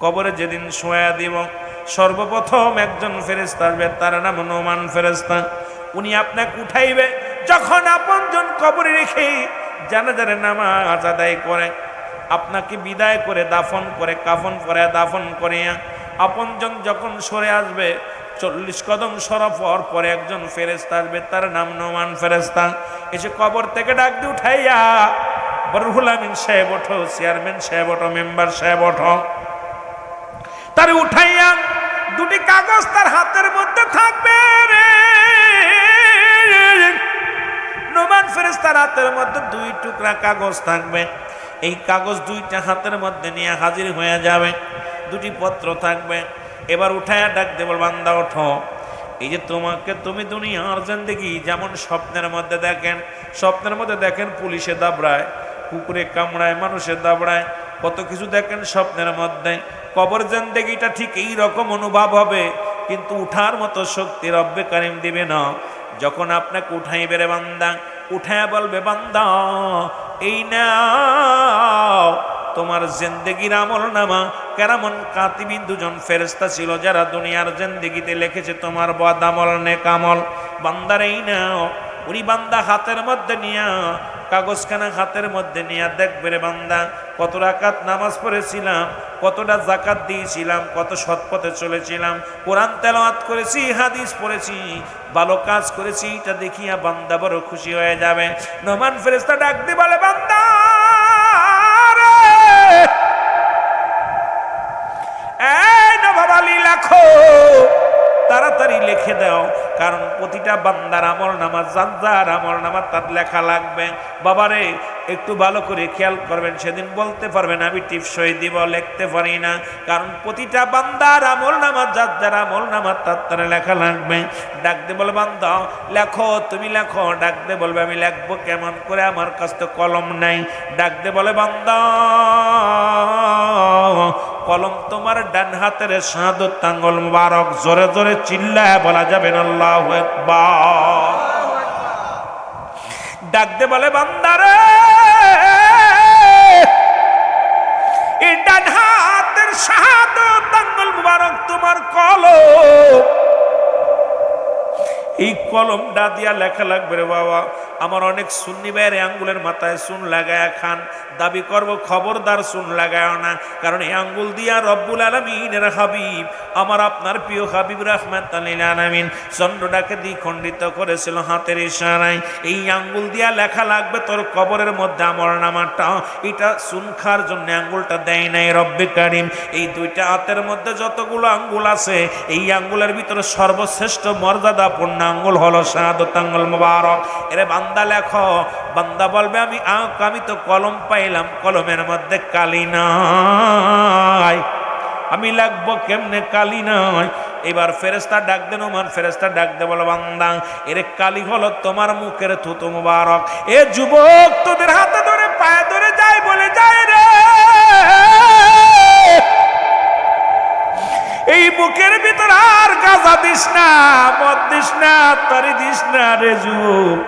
কবরে যেদিন শোয়া দিব সর্বপ্রথম একজন ফেরেশতা আসবে, তার নাম নোমান ফেরেশতা। উনি আপনাকে উঠাইবে। যখন আপনজন কবরে রেখে জানাজার নামাজ আদায় করে আপনাকে বিদায় করে দাফন করে কাফন পরে দাফন করে আপনজন যখন সরে আসবে 40 কদম সরা পরে একজন ফেরেশতা আসবে, তার নাম নোমান ফেরেশতা। এসে কবর থেকে ডাক দিয়ে উঠাইয়া, বরহুল আমিন সাহেব ওঠো, চেয়ারম্যান সাহেব ওঠো, মেম্বার সাহেব ওঠো। তার উঠাইয়া দুটি কাগজ তার হাতের মধ্যে থাকবে রে। নোমান ফেরেশতার হাতের মধ্যে 2 টুকরা কাগজ থাকবে। এই কাগজ 2টা হাতের মধ্যে নিয়ে হাজির হয়ে যাবে। 2টি পত্র থাকবে। এবার উঠাইয়া ডাক দেব, বান্দা ওঠো। এই যে তুমি দুনিয়ার জিন্দেগি যেমন স্বপ্নের মধ্যে দেখেন, পুলিশে দাবড়ায়, কুকুরে কামড়ায়, মানুষে দাবড়ায়, কত কিছু দেখেন স্বপ্নের মধ্যে। কবর জিন্দেগিটা ঠিক এই রকম অনুভব হবে, কিন্তু উঠার মতো শক্তি রব্বে কারিম দিবে না। যখন আপনাকে উঠাইবে রে বান্দা, উঠাইয়া বলবে, বান্দা এই নাও তোমার জিন্দেগির আমল নামা। কেরামন কাতিবিন 2জন ফেরেশতা ছিল যারা দুনিয়ার জিন্দেগিতে লিখেছে তোমার বদ আমল নেক আমল। বান্দার এই নাও। উনি বান্দা হাতের মধ্যে নিয়া, কাগজখানা হাতের মধ্যে নিয়ে দেখবে রে বান্দা, কত রাকাত নামাজ পড়েছিলাম, কতটা যাকাত দিয়েছিলাম, কত সৎপথে চলেছিলাম, কোরআন তেলাওয়াত করেছি, হাদিস পড়েছি, ভালো কাজ করেছি। এটা দেখিয়া বান্দা বড় খুশি হয়ে যাবে। নোমান ফেরেশতা ডাক দিয়ে বলে, বান্দা এই নবাব আলী লেখো, তাড়াতাড়ি লিখে দাও, কারণ প্রতিটা বান্দার আমল নামা, যার আমল নামা তার লেখা লাগবে। বাবারে একটু ভালো করে খেয়াল করবেন, সেদিন বলতে পারবেন আমি টিপসই দিব, লিখতে পারি না, কারণ প্রতিটা বান্দার আমল নামা, যার আমল নামা তার লেখা লাগবে। ডাক দে বলে, বান্দা লেখো, তুমি লেখো। ডাক দে বলবে, আমি লিখবো কেমন করে, আমার কাছে তো কলম নাই। ডাক দে বলে, বান্দা কলম তোমার ডান হাতের শাহাদত আঙ্গুল মুবারক। জোরে জোরে চিল্লায় বলা যাবে না আল্লাহু আকবার। ডাক দে বলে, বান্দারে এই ডান হাতের শাহাদত আঙ্গুল মুবারক তোমার কলম, এই কলমটা দিয়া লেখা লাগবে রে বাবা। আমার অনেক সুন্নি ভাইয়ের আঙ্গুলের মাথায় চুন লাগায়া খান, দাবি করব খবরদার চুন লাগায় না, কারণ এই আঙ্গুল দিয়া রব্বুল আলামিনের হাবিব, আমার আপনার প্রিয় হাবিব রাহমাতুল লিল আলামিন চন্দ্রটাকে দ্বিখণ্ডিত করেছিল হাতের ইশারায়। এই আঙ্গুল দিয়া লেখা লাগবে তোর কবরের মধ্যে আমল নামাটা। এটা চুন খাওয়ার জন্য আঙ্গুলটা দেয় নাই রব্বে কারিম। এই 2টা হাতের মধ্যে যতগুলো আঙ্গুল আছে, এই আঙ্গুলের ভিতরে সর্বশ্রেষ্ঠ মর্যাদাপূর্ণ আঙ্গুল হলো শাহাদত আঙ্গুল মুবারক। এরে বান্দা লেখো। বান্দা বলবে, আমি তো কলম পাইলাম, কলমের মধ্যে কালি নাই, আমি লিখবো কেমনে, কালি নাই। এবার ফেরেশতা ডাক দেন, ওমান ফেরেশতা ডাক দে বলো, বান্দা এর কালি হলো তোমার মুখের থুতু মুবারক। এ যুবক, তোদের হাতে ধরে পায়ে ধরে যাই বলে যায় রে, এই মুখের ভিতর আর গাঁজা দিস না, মদ দিস না, তারি দিস না রে যুবক।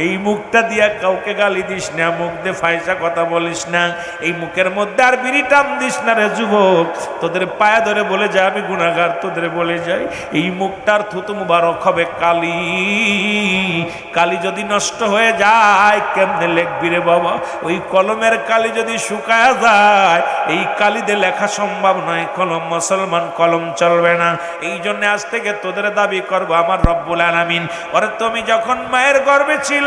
এই মুখটা দিয়া কাউকে গালি দিস না, মুখ দিয়ে ফাইসা কথা বলিস না, এই মুখের মধ্যে আর বিড়ি টান দিস না রে যুবক। তোদের পায়ে ধরে বলে যায় আমি গুনাহগার, তোদের বলে যাই এই মুখটার থুতু মুবারক হবে কালি। কালি যদি নষ্ট হয়ে যায় কেমনে লিখবি রে বাবা? ওই কলমের কালি যদি শুকায় যায়, এই কালি দিয়ে লেখা সম্ভব নয়। কলম মুসলমান, কলম চলবে না। এই জন্য আজ থেকে তোদের দাবি করবো আমার রব্বুল আলামিন, ওরে তুমি যখন মায়ের গর্ভে ছিলে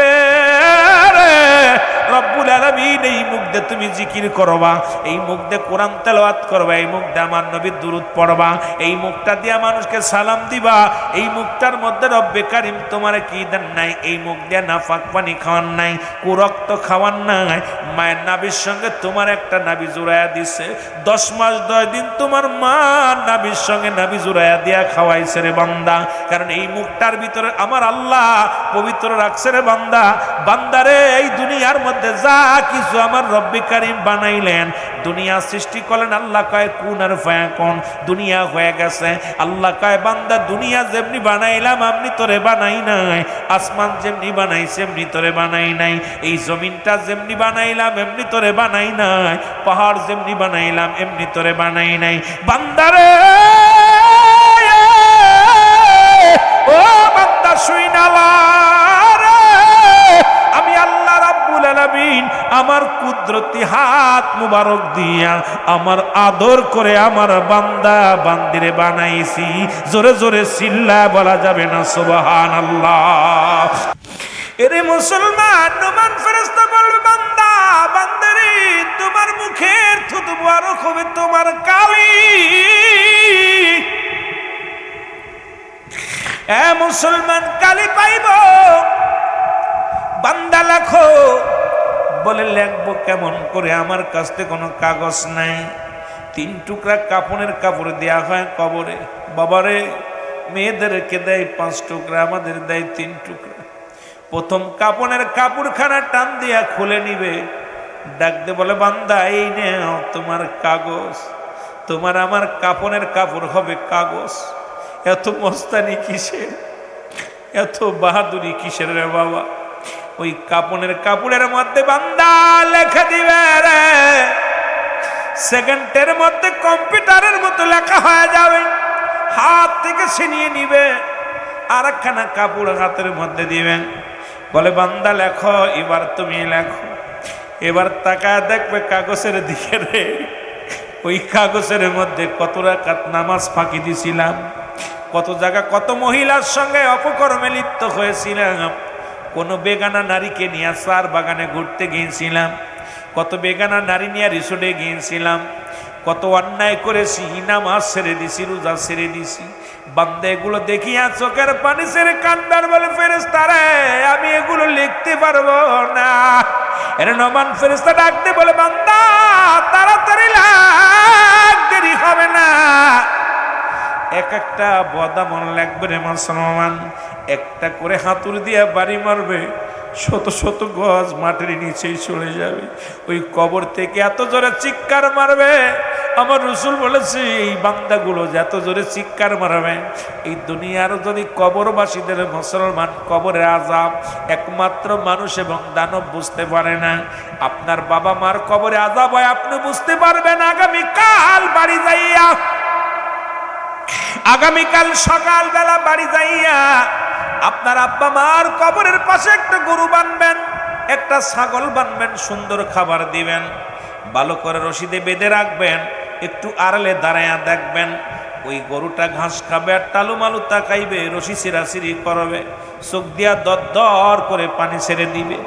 রব্বুল আলামিন এই মুখ দিয়ে তুমি জিকির করবা, এই মুখ দিয়ে কোরআন তেলাওয়াত করবা, এই মুখ দিয়ে আমার নবীর দুরূদ পড়বা, এই মুখটা দিয়ে মানুষকে সালাম দিবা। এই মুখটার মধ্যে রব্বে কারিম তোমার কি দেন নাই? এই মুখ দিয়ে নাফাক পানি খাওয়ান নাই, কুরক্ত খাওয়ান নাই। মায়ের নাভির সঙ্গে তোমার একটা নাভি জুড়াইয়া দিছে, 10 মাস 10 দিন তোমার মা নাভির সঙ্গে নাভি জুড়াইয়া দিয়া খাওয়াইছে রে বান্দা। কারণ এই মুখটার ভিতরে আমার আল্লাহ পবিত্র রাখছে রে বান্দা। বান্দারে এই দুনিয়ার মধ্যে যা কিছু আমার রব্বে কারিম বানাইলেন, দুনিয়া সৃষ্টি করলেন, আল্লাহ কয় কুন আর ফায়াকুন, দুনিয়া হয়ে গেছে। আল্লাহ কয় বান্দা দুনিয়া যেমনি বানাইলাম আমি তোরে বানাই নাই, আসমান যেমনি বানাইছি এমনি তোরে বানাই নাই, এই জমিনটা যেমনি বানাইলাম এমনি তোরে বানাই নাই, পাহাড় যেমনি বানাইলাম এমনি তোরে বানাই নাই। বান্দারে ও বান্দা শুইনালা রে, আমি আল্লাহ রাব্বুল আলামিন আমার কুদরতি হাত মুবারক দিয়া আমার আদর করে আমার বান্দা বান্দিরে বানাইছি। জোরে জোরে চিল্লা বলা যাবে না সুবহানাল্লাহ। এরে মুসলমান, নোমান ফেরেশতা বলবে বান্দা বান্দারে তোমার মুখের থুতু মুবারক হবে তোমার কালি। এ মুসলমান কালি পাইব, বান্দা লেখো। বলে লেখবো কেমন করে, আমার কাছে কোনো কাগজ নাই। 3 টুকরা কাপড়ের কাপড় দেয়া হয় কবরে। বাবারে মেয়েদেরকে দেয় 5 টুকরা, আমাদের দেয় 3 টুকরা। প্রথম কাপড়ের কাপড়খানা টান দিয়া খুলে নিবে, ডাকতে বলে বান্দা এই নেও তোমার কাগজ, তোমার আমার কাপড়ের কাপড় হবে কাগজ। এত মস্তানি কিসের, এত বাহাদুরি কিসের রে বাবা? ওই কাপড়ের মধ্যে বান্দা লেখা দিবে রে, সেকেন্ডের মধ্যে কম্পিউটারের মতো লেখা হয়ে যাবে। হাত থেকে ছিনিয়ে নিবে, আর একখানা কাপড় হাতের মধ্যে দিবেন, বলে বান্দা লেখো, এবার তুমি লেখো। এবার তাকায় দেখবে কাগজের দিকে রে, ওই কাগজের মধ্যে কত রাকাত নামাজ ফাঁকি দিছিলাম, কত জায়গা কত মহিলার সঙ্গে অপকর্মে লিপ্ত হয়েছিলাম, কোন বেগানা নারীকে নিয়ে সার বাগানে ঘুরতে গিয়েছিলাম, কত বেগানা নারী নিয়ে রিসোর্টে গিয়েছিলাম, কত অন্যায় করেছি, নামাজ ছেড়ে দিছি, রোজা ছেড়ে দিছি। বান্দা এগুলো দেখিয়া চোখের পানি ছেড়ে কান্দার বলে ফেরেশতা রে আমি এগুলো লিখতে পারবো না। এর নোমান ফেরেশতা ডাকতে বলে বান্দা তাড়াতাড়ি লেখ, দেরি হবে না। এক একটা বদামন লাগবে রে মুসলমান, একটা করে হাতুড়ি দিয়ে বাড়ি মারবে, শত শত গজ মাটির নিচেই চলে যাবে। ওই কবর থেকে এত জোরে চিৎকার মারবে, আমার রসুল বলেছে এই বান্দাগুলো এত জোরে চিৎকার মারবে, এই দুনিয়ার যদি কবরবাসীদের মুসলমান কবরের আযাব একমাত্র মানুষ এবং দানব বুঝতে পারে না। আপনার বাবা মার কবরে আযাব হয় আপনি বুঝতে পারবেন আগামীকাল বাড়ি যাইয়া, আগামীকাল সকালবেলা বাড়ি যাইয়া আপনার আব্বা মার কবরের পাশে একটা গরু বানবেন, একটা ছাগল বানবেন, সুন্দর খাবার দিবেন, ভালো করে রশিদে বেঁধে রাখবেন, একটু আড়ালে দাঁড়ায়া দেখবেন ওই গরুটা ঘাস খাবে আর টালুমালু তাকাইবে, রশি ছিঁড়াছিঁড়ি করবে, চোখ দিয়া দর করে পানি ছেড়ে দিবে।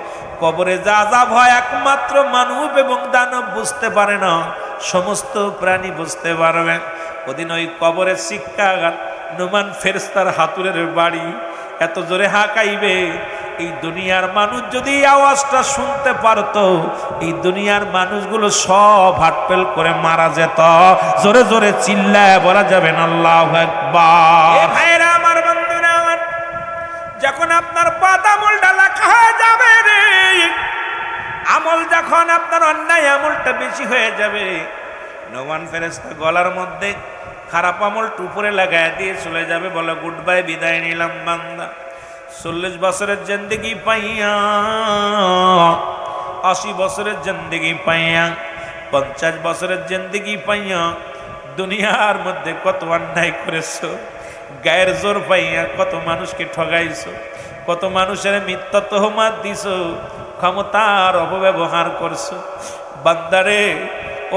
কবরে যা আযাব হয় একমাত্র মানব এবং দানব বুঝতে পারে না, সমস্ত প্রাণী বুঝতে পারবে। ওদিন ওই কবরের শিক্ষাগার নোমান ফেরেশতার হাতুড়ের বাড়ি এত জোরে হাঁকাইবে, এই দুনিয়ার মানুষ যদি এই আওয়াজটা শুনতে পারতো, এই দুনিয়ার মানুষগুলো সব হাটপেল করে মারা যেত। জোরে জোরে চিল্লায় বলা যাবে না আল্লাহু আকবার। ভাইরা আমার, বন্ধুরা আমার, যখন আপনার পাতামুলটা লেখা হয়ে যাবে রে, আমল যখন আপনার অন্যায় আমলটা বেশি হয়ে যাবে, নোমান ফেরেশতা গলার মধ্যে খারাপ আমলটা উপরে লাগায় দিয়ে চলে যাবে, বলে গুড বাই, বিদায় নিলাম বান্দা। 40 বছরের জিন্দেগি পাইয়া, 80 বছরের জিন্দেগি পাইয়া, 50 বছরের জিন্দেগি পাইয়া দুনিয়ার মধ্যে কত অন্যায় করেছো, গায়ের জোর পাইয়া কত মানুষকে ঠগাইছো, কত মানুষের মিথ্যা তহমাত দিছো, ক্ষমতার অপব্যবহার করছো। বান্দারে,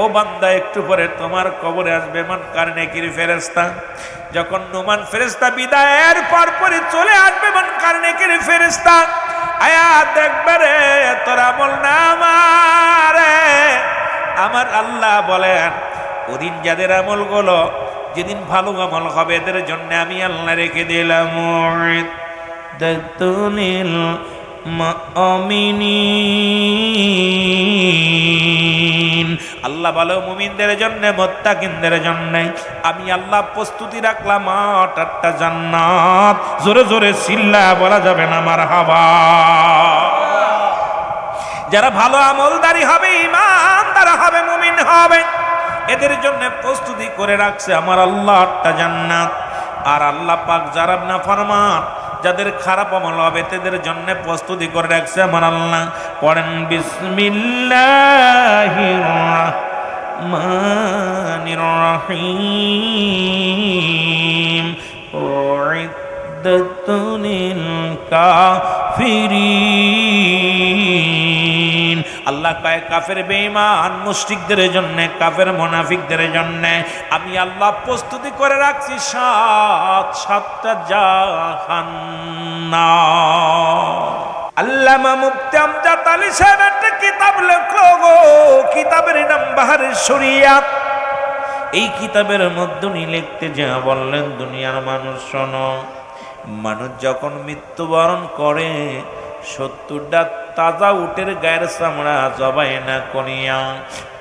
ও বান্দা, একটু পরে তোমার কবরে আসবে মুনকার নেকির ফেরেশতা। যখন নোমান ফেরেশতা বিদায়ের পরপরই চলে আসবে মুনকার নেকির ফেরেশতা, আয়া দেখবে রে তোর আমল নামা রে। আমার আল্লাহ বলেন ওদিন যাদের আমল গুলো, যেদিন ভালো আমল হবে এদের জন্য আমি আল্লাহ রেখে দিলাম দাতুনিল মুমিনিন। আল্লাহ বলে মুমিনদের জন্য, মুত্তাকিনদের জন্য আমি আল্লাহ প্রস্তুতি রাখলাম 8টা জান্নাত। জোরে জোরে চিল্লা বলা যাবে না মারহাবা। যারা ভালো আমলদারি হবে, ইমানদার ইমানদার হবে, মুমিন হবে। এদের জন্য প্রস্তুতি করে রাখছে আমার আল্লাহ একটা জান্নাত। আর আল্লাহ পাক যারা নাফরমান, যাদের খারাপ আমল হবে, তাদের জন্য প্রস্তুতি করে রাখছে আমার আল্লাহ। পড়েন বিসমিল্লাহির রাহমানির রহিম। উইদ্দাতুল কাফিরিন। আল্লাহ কয় কাফের বেঈমান মুশরিকদের জন্য, কাফের মুনাফিকদের জন্য আমি আল্লাহ প্রস্তুতি করে রাখছি সাতটা জাহান্নাম। আল্লামা মুফতি আমজাদ আলী সাহেব একটা কিতাব লেখলো গো, কিতাবের নাম বাহারের শরিয়াত। এই কিতাবের মধ্যে উনি লিখতে যা বললেন, দুনিয়ার মানুষ শোনো, মানুষ যখন মৃত্যুবরণ করে 70টা তাজা উটের গায়ের চামড়া জবাই না করিয়া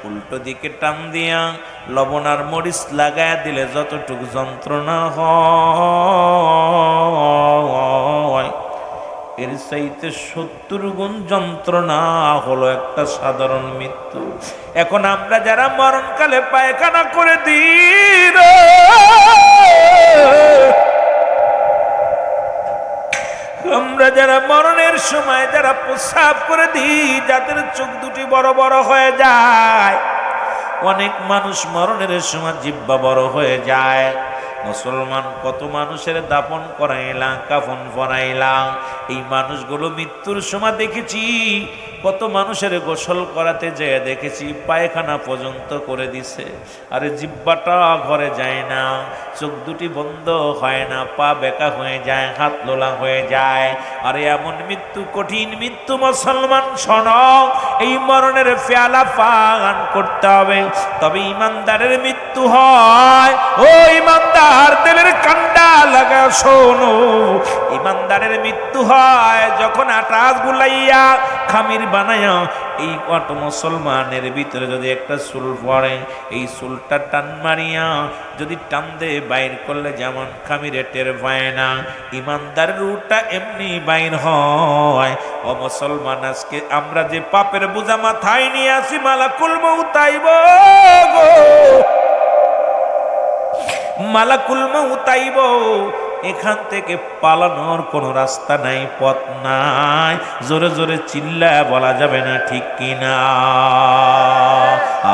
উল্টো দিকে টান দিয়া লবণ আর মরিচ লাগায়া দিলে যতটুকু যন্ত্রণা হয়, এর চাইতে 70 গুণ যন্ত্রণা হলো একটা সাধারণ মৃত্যু। এখন আমরা যারা মরণকালে পায়খানা করে দিই, আমরা যারা মরণের সময় যারা প্রস্রাব করে দিই, যাদের চোখ দুটি বড় বড় হয়ে যায়, অনেক মানুষ মরণের সময় জিহ্বা বড় হয়ে যায়। মুসলমান কত মানুষের দাফন করাইলাম, কাফন পরাইলাম, এই মানুষগুলো মৃত্যুর সময় দেখেছি কত মানুষের গোসল করাতে যেয়ে দেখেছি পায়খানা পর্যন্ত করে দিছে। আরে জিহ্বাটা ঘরে যায় না, চোখ দুটি বন্ধ হয় না, পা বেঁকা হয়ে যায়, হাত লোলা হয়ে যায়। আরে এমন মৃত্যু, কঠিন মৃত্যু। মুসলমান শোনো, এই মরণের পেয়ালা পান করতে হবে, তবে ইমানদারের মৃত্যু হয়। ও ইমানদার, তেলের কান্ডা লাগা শোনো, ইমানদারের মৃত্যু হয় যখন আটাস গুলাইয়া খামির বানায়া এই কত মুসলমানের ভিতরে যদি একটা চুল পড়ে, এই চুলটা টান মারিয়া যদি টান দে বাইর করলে যেমন খামিরে টের পায় না, ইমানদারের রুটা এমনি বাইর হয়। ও মুসলমান, আজকে আমরা যে পাপের বোঝা মাথায় নিয়ে আসি, মালাকুল মউত আইব গো, মালাকুল মউত আইব, এখান থেকে পালানোর কোনো রাস্তা নাই, পথ নাই। জোরে জোরে চিল্লায় বলা যাবে না, ঠিক কিনা?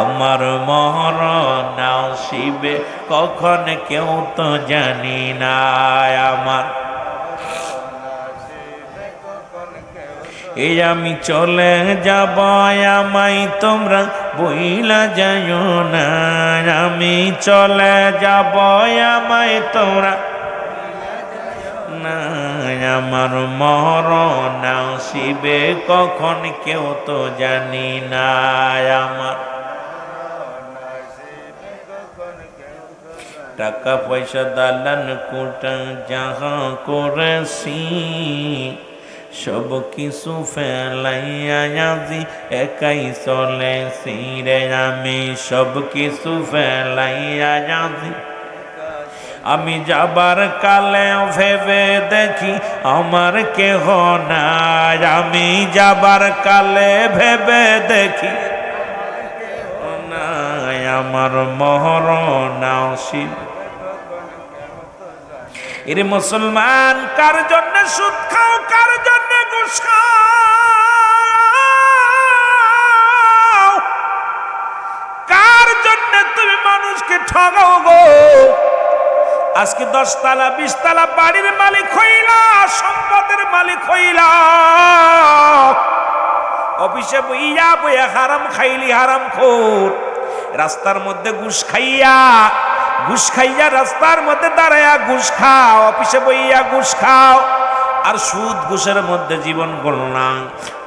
আমার মরণ নসিবে কখন কেউ তো জানি না, আমার এই আমি চলে যাব, আমায় তোমরা বইলা যাইও না, আমি চলে যাব, আমায় তোমরা না, আমার মরণ নসিবে কখন কেউ তো জানি না, আমার টাকা পয়সা দালান কোটা যাহা করেছি, সব কিছু ফেলাইয়া আজি একাই চলেছি রে, আমি সব কিছু ফেলাইয়া আজি। আমি যাবার কালে ভেবে দেখি আমার কেহ নাই, আমি যাবার কালে ভেবে দেখি নাই, আমার মরণ নসিবে। এরে মুসলমান, কার জন্য সুদ খাও, কার জন্য ঘুষ খাও, কার জন্য তুমি মানুষকে ঠগাও গো? আজকে 10 তলা 20 তলা বাড়ির মালিক হইলা, সম্পদের মালিক হইলা, অফিসে বইয়া বইয়া হারাম খাইলি, হারাম খোর। রাস্তার মধ্যে ঘুষ খাইয়া রাস্তার মধ্যে দাঁড়াইয়া ঘুষ খাও, অফিসে বইয়া ঘুষ খাও, আর সুদ ঘুষের মধ্যে জীবন গড়লাম।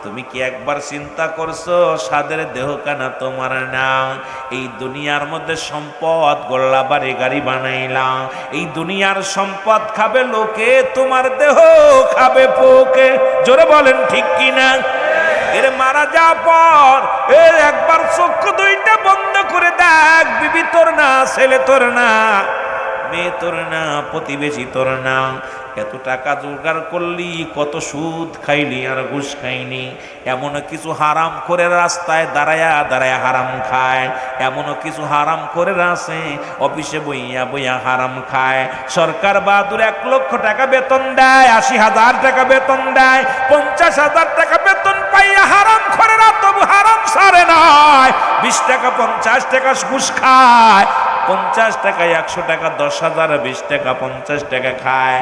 তুমি কি একবার চিন্তা করছো সাদের দেহ কানা তোমার না? এই দুনিয়ার মধ্যে সম্পদ গড়লা, বাড়ি গাড়ি বানাইলাম, এই দুনিয়ার সম্পদ খাবে লোকে, তোমার দেহ খাবে পোকে। জোরে বলেন ঠিক কিনা? এর মারা যাওয়ার পর এর একবার চক্ষু দুইটা বন্ধ করে দেখ, বিবি তোর না, ছেলে তোর না, মেয়ে তোর না, প্রতিবেশী তোর না, এত টাকা জোগাড় করলি, কত সুদ খাইলি আর ঘুষ খাইনি। এমনও কিছু হারাম করে রাস্তায় দাঁড়ায়া দাঁড়ায়া হারাম খায়, এমনও কিছু হারাম করে আছে অফিসে বইয়া বইয়া হারাম খায়। সরকার বাহাদুর 1 লক্ষ টাকা বেতন দেয়, 80,000 টাকা বেতন দেয়, 50,000 টাকা বেতন পাইয়া হারাম করে তবু হারাম ছাড়ে নয়। 20 টাকা 50 টাকা ঘুষ খায়, 50 টাকায় 100 টাকা, 10,000 20 টাকা 50 টাকা খায়।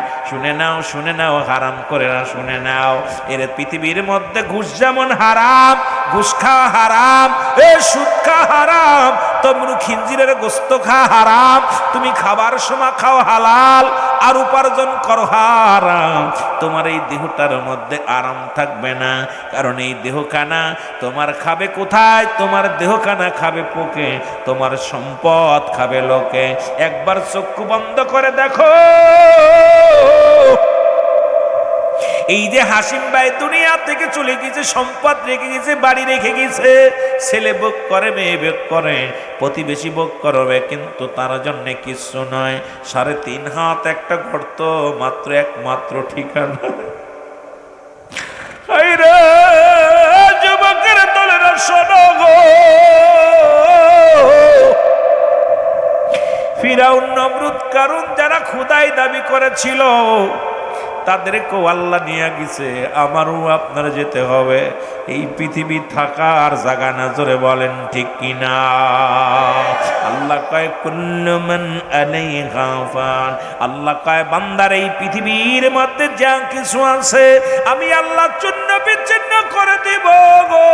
শুনে নাও হারাম করে না, শুনে নাও। এর পৃথিবীর মধ্যে ঘুষ যেমন হারাম, ঘুষ খাওয়া হারাম, সুদ খাওয়া হারাম, তমরু খিঞ্জিরের গোস্ত খাওয়া হারাম। তুমি খাবার সময় খাও হালাল আর উপার্জন করো হারাম। তোমার এই দেহটার মধ্যে আরাম থাকবে না, কারণ এই দেহখানা তোমার খাবে কোথায়? তোমার দেহখানা খাবে পোকে, তোমার সম্পদ খাবে লোকে। একবার চক্ষু বন্ধ করে দেখো, এই যে হাসিম ভাই দুনিয়া থেকে চলে গেছে, সম্পদ রেখে গেছে, বাড়ি রেখে গেছে, ছেলে ভোগ করে, মেয়ে ভোগ করে, প্রতিবেশী ভোগ করবে, কিন্তু তার জন্য কিছু নয়। 3.5 হাত একটা গর্ত, মাত্র একমাত্র ঠিকানা। যুবকের দলেরা শোনো গো, ফিরাউন, নমরুদ, কারুন যারা খোদাই দাবি করেছিল তাদেরকেও আল্লাহ নিয়ে গেছে। আমারও আপনার যেতে হবে। এই পৃথিবী থাকার জায়গা না, জোরে বলেন ঠিক কিনা? আল্লাহ কয় কুল্লু মান আলাইহা ফান, আল্লাহ কয় বান্দার এই পৃথিবীর মধ্যে যা কিছু আছে আমি আল্লাহ চূর্ণ বিচ্ছিন্ন করে দিব গো।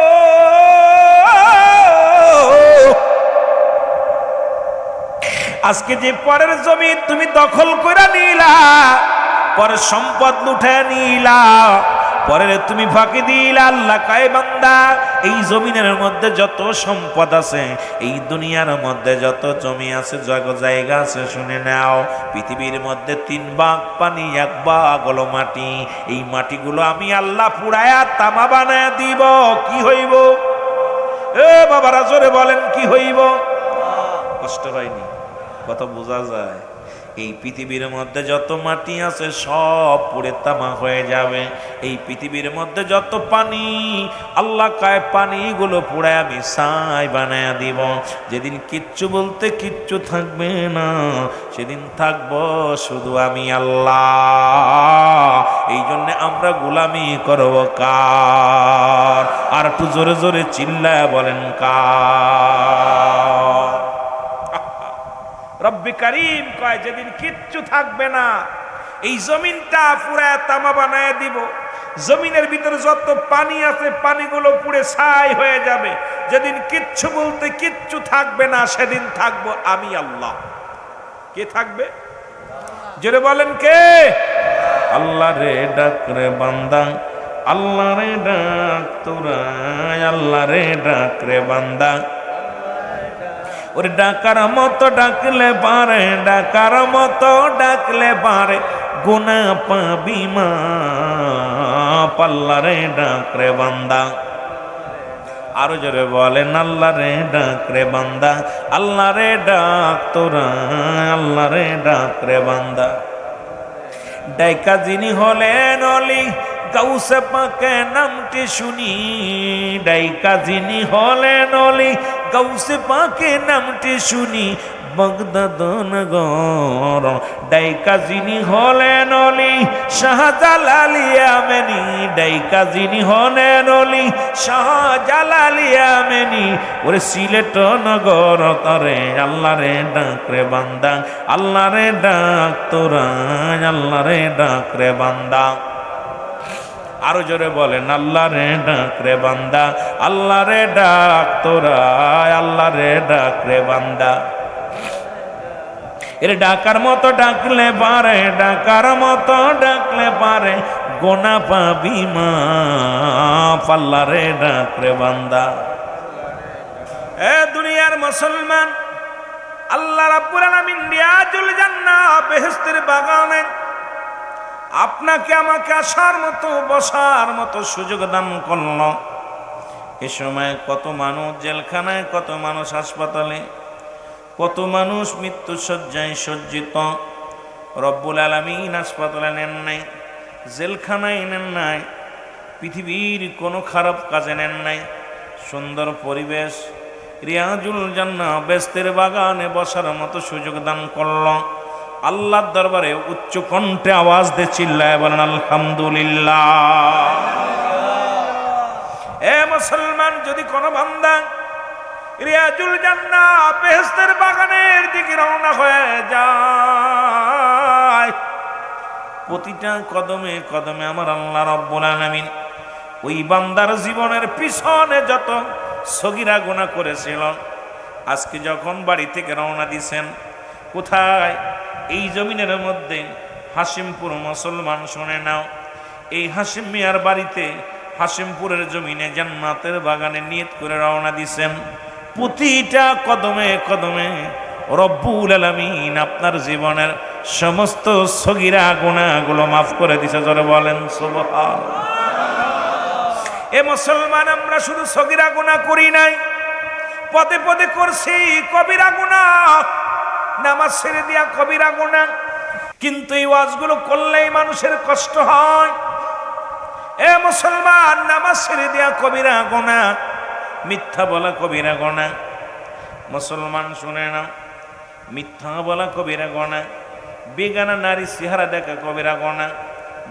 আজকে যে পরের জমি তুমি দখল করে নিলা, পরের সম্পদ লুটে নিলা, পরের তুমি ফাঁকি দিলা, আল্লাহ কয় বান্দা এই জমিনের মধ্যে যত সম্পদ আছে, এই দুনিয়ার মধ্যে যত জমি আছে, জায়গা আছে, শুনে নাও, পৃথিবীর মধ্যে 3 ভাগ পানি, 1 ভাগ হলো মাটি। এই মাটিগুলো আমি আল্লাহ পুড়ায়া তামা বানায় দিব। কি হইব? এ বাবারা জোরে বলেন কি হইব? কষ্ট হয়নি? কত বোঝা যায়? এই পৃথিবীর মধ্যে যত মাটি আছে সব পুড়ে তামা হয়ে যাবে। এই পৃথিবীর মধ্যে যত পানি, আল্লাহ কয় পানিগুলো পুড়ে আমি ছাই বানায়া দিব। যেদিন কিচ্ছু বলতে কিচ্ছু থাকবে না, সেদিন থাকবো শুধু আমি আল্লাহ। এই জন্য আমরা গোলামি করব কার? আর একটু জোরে জোরে চিল্লায় বলেন কার? রব্বি কারীম কয় যেদিন কিচ্ছু থাকবে না, এই জমিনটা পুরায় তামা বানায় দিব। জমিনের ভিতরে যত পানি আছে পানিগুলো পুড়ে ছাই হয়ে যাবে। যেদিন কিচ্ছু বলতে কিচ্ছু থাকবে না, সেদিন থাকবো আমি আল্লাহ। কে থাকবে? জোরে বলেন কে? আল্লাহ রে ডাক রে বান্দা, আল্লাহ রে ডাক তোরা, আল্লাহ রে ডাক রে বান্দা। ওরে ডাকার মতো ডাকলে পারে, ডাকার মতো ডাকলে পারে, গুনা পাবি মা, আল্লাহ রে ডাক রে বান্দা। আরো জোরে বলেন আল্লাহ রে ডাক রে বান্দা, আল্লাহ রে ডাক তোরা, আল্লাহ রে ডাক রে বান্দা। ডাইকা যিনি হলেন অলি, গাউসে পাকে নামটি শুনি, ডাইকা যিনি হলেন অলি, গাউসে পাকে নামটি শুনি, বাগদাদ নগর। ডাইকা যিনি হলেন অলি, শাহজালালি আমেনি, ডাইকা যিনি হলেন অলি, শাহজালালি আমেনি। ওরে সিলেট নগর তরে, আল্লাহ রে ডাক রে বান্দা, আল্লাহ রে ডাক তোরা, আল্লাহ রে ডাক রে বান্দা। আরো জোরে বলেন আল্লাহ রে ডাক রে বান্দা, আল্লাহ রে ডাক তোরা, আল্লাহ রে ডাক রে বান্দা। এর ডাকার মতো ডাকলে পারে, ডাকার মতো ডাকলে পারে, গোনা পাবি মা, আল্লাহ রে ডাক রে বান্দা। এ দুনিয়ার মুসলমান, আল্লাহ রাব্বুল আলামিন রিয়াজুল জান্নাহ, বেহেশতের বাগানে আপনাকে আমাকে আসার মতো, বসার মতো সুযোগ দান করল। এ সময় কত মানুষ জেলখানায়, কত মানুষ হাসপাতালে, কত মানুষ মৃত্যু শয্যায় সজ্জিত, রব্বুল আলামিন হাসপাতালে নেন নাই, জেলখানায় নেন নাই, পৃথিবীর কোনো খারাপ কাজে নেন নাই। সুন্দর পরিবেশ, রিয়াজুল জান্নাহ বেস্তের বাগানে বসার মতো সুযোগ দান করল। আল্লাহর দরবারে উচ্চ কণ্ঠে আওয়াজ দিয়ে চিল্লায় বলেন আলহামদুলিল্লাহ। এ মুসলমান, যদি কোনো বান্দা রিয়াজুল জান্নাহ বেহেশতের বাগানের দিকে রওনা হয়ে যায়, প্রতিটা কদমে কদমে আমার আল্লাহ রাব্বুল আলামিন ওই বান্দার জীবনের পিছনে যত সগীরা গুনাহ করেছিল, আজকে যখন বাড়ি থেকে রওনা দিছেন, কোথায়? এই জমিনের মধ্যে হাশিমপুর। মুসলমান শুনে নাও, এই হাশিম মিয়ার বাড়িতে হাশিমপুরের জমিনে জান্নাতের বাগানে নিয়ত করে রওনা দিছেন। প্রতিটা কদমে কদমে রব্বুল আলামিন আপনার জীবনের সমস্ত সগীরা গুনাহগুলো মাফ করে দিছে। জোরে বলেন সুবহানাল্লাহ। এ মুসলমান, আমরা শুধু সগীরা গুনাহ করি নাই, পদে পদে করছি কবিরা গুনাহ, নামাজ ছেড়ে দিয়া কবিরা গুনাহ। কিন্তু এই ওয়াজগুলো করলেই মানুষের কষ্ট হয়। এ মুসলমান, নামাজ ছেড়ে দিয়া কবিরা গুনাহ, মিথ্যা বলা কবিরা গুনাহ। মুসলমান শুনে না, মিথ্যা বলা কবিরা গুনাহ, বেগানা নারী চেহারা দেখা কবিরা গুনাহ,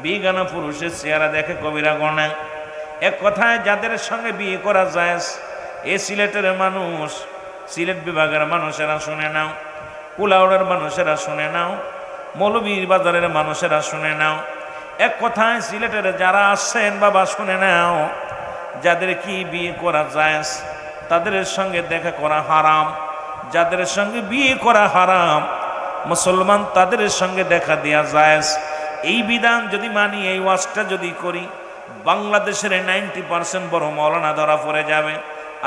বেগানা পুরুষের চেহারা দেখে কবিরা গুনাহ। এক কথায় যাদের সঙ্গে বিয়ে করা যায়, এ সিলেটের মানুষ, সিলেট বিভাগের মানুষেরা শুনে নাও, কুলাউড়ার মানুষেরা শুনে নাও, মৌলভীর বাজারের মানুষেরা শুনে নাও। এক কথায় সিলেটের যারা আসছেন বাবা শুনে নাও, যাদের কি বিয়ে করা যায় তাদের সঙ্গে দেখা করা হারাম, যাদের সঙ্গে বিয়ে করা হারাম মুসলমান তাদের সঙ্গে দেখা দেয়া যায়। এই বিধান যদি মানি, এই ওয়াজটা যদি করি, বাংলাদেশের 90% বড় মৌলানা ধরা পড়ে যাবে।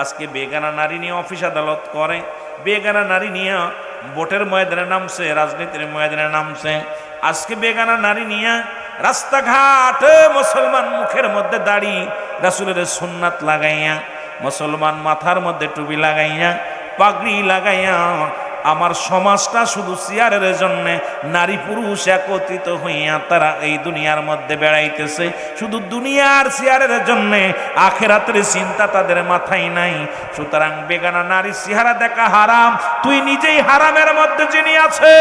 আজকে বেগানা নারী নিয়ে অফিস আদালত করে, বেগানা নারী নিয়ে ভোটের ময়দানে নামছে, রাজনীতির ময়দানে নামছে। আজকে বেগানা নারী নিয়ে রাস্তাঘাট মুসলমান মুখের মধ্যে দাড়ি রাসূলের সুন্নাত লাগাইয়া, মুসলমান মাথার মধ্যে টুপি লাগাইয়া, পাগড়ি লাগাইয়া আমার সমাজটা শুধু চেয়ারের জন্য নারী পুরুষ একত্রিত হইয়া তারা এই দুনিয়ার মধ্যে বেড়াইতেছে, শুধু দুনিয়ার চেয়ারের জন্য, আখেরাতের চিন্তা তাদের মাথায় নাই। সুতরাং বেগানা নারী চেহারা দেখা হারাম, তুই নিজেই হারামের মধ্যে যিনি আছে,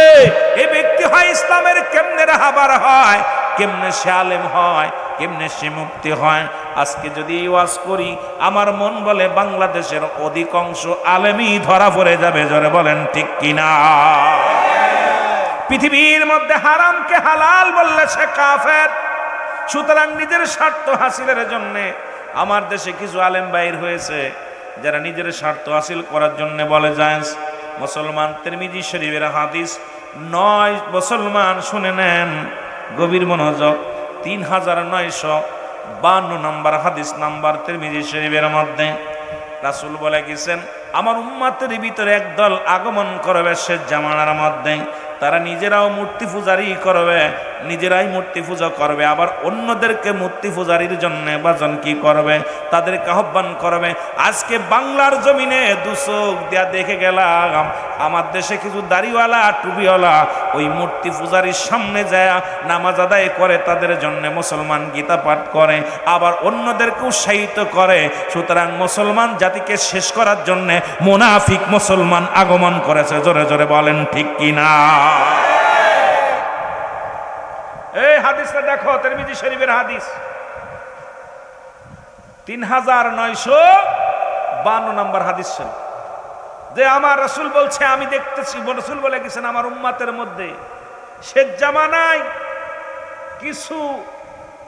এই ব্যক্তি হয় ইসলামের কেমনে রাহাবার হয়, কেমনে সে আলেম হয়, কেমনে সে মুক্তি হয়। আজকে যদি এই ওয়াজ করি, আমার মন বলে বাংলাদেশের অধিকাংশ আলেমই ধরা পড়ে যাবে। জোরে বলেন ঠিক কিনা? পৃথিবীর মধ্যে হারামকে হালাল বললে সে কাফের। সুতরাং নিজের স্বার্থ হাসিলের জন্য আমার দেশে কিছু আলেম বাইর হয়েছে, যারা নিজের স্বার্থ হাসিল করার জন্য বলে যায় মুসলমান তিরমিজি শরীফের হাদিস 9 মুসলমান শুনে নেন, গভীর মনোযোগ, 3952 নম্বর হাদিস নাম্বার তিরমিজি শরীফের মধ্যে রাসূল বলে গেছেন, আমার উম্মতের ভিতরে একদল আগমন করবে শেষ জামানার মধ্যে, তারা নিজেরাও মূর্তি পূজারি করবে, নিজেরাই মূর্তি পূজা করবে, আবার অন্যদেরকে মূর্তি পূজারির জন্য বাজন কি করবে, তাদেরকে আহ্বান করবে। আজকে বাংলার জমিনে দুচোখ দিয়া দেখে গেলাম, আমার দেশে কিছু দাড়িওয়ালা টুপিওয়ালা ওই মূর্তি পূজারির সামনে যায় নামাজ আদায় করে, তাদের জন্য মুসলমান গীতা পাঠ করে, আবার অন্যদেরকে উৎসাহিত করে। সুতরাং মুসলমান জাতিকে শেষ করার জন্য মুনাফিক মুসলমান আগমন করেছে। জোরে জোরে বলেন ঠিক কিনা? এই হাদিসটা দেখো, তিরমিজি শরীফের হাদিস 3952 নম্বর হাদিস, যে আমার রাসূল বলছে, আমি দেখতেছি, রাসূল বলে গেছেন আমার উম্মতের মধ্যে শেষ জামানায় কিছু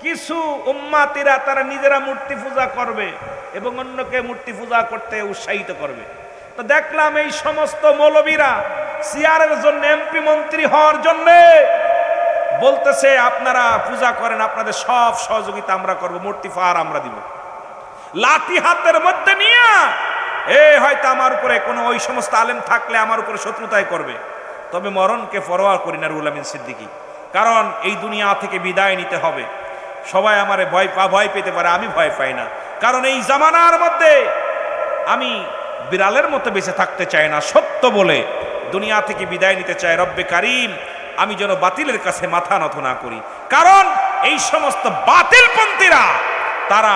কিছু উম্মাতিরা তারা নিজেরা মূর্তি পূজা করবে এবং অন্যকে মূর্তি পূজা করতে উৎসাহিত করবে। তো দেখলাম এই সমস্ত মৌলবীরা চেয়ারের জন্য, এমপি মন্ত্রী হওয়ার জন্য বলতেছে আপনারা পূজা করেন, আপনাদের সব সহযোগিতা আমরা করব, মূর্তি ফার আমরা দিব, লাঠি হাতের মধ্যে নিয়ে হয়তো আমার উপরে কোনো ওই সমস্ত আলেম থাকলে আমার উপরে শত্রুতাই করবে। তবে মরণকে পরোয়া করি না রুহুল আমিন সিদ্দিকী, কারণ এই দুনিয়া থেকে বিদায় নিতে হবে। সবাই আমারে ভয় পেতে পারে, আমি ভয় পাই না, কারণ এই জামানার মধ্যে আমি বিড়ালের মতো বেঁচে থাকতে চাই না, সত্য বলে দুনিয়া থেকে বিদায় নিতে চাই। রব্বে কারিম আমি যেন বাতিলের কাছে মাথা নত না করি। কারণ এই সমস্ত বাতিলপন্থীরা তারা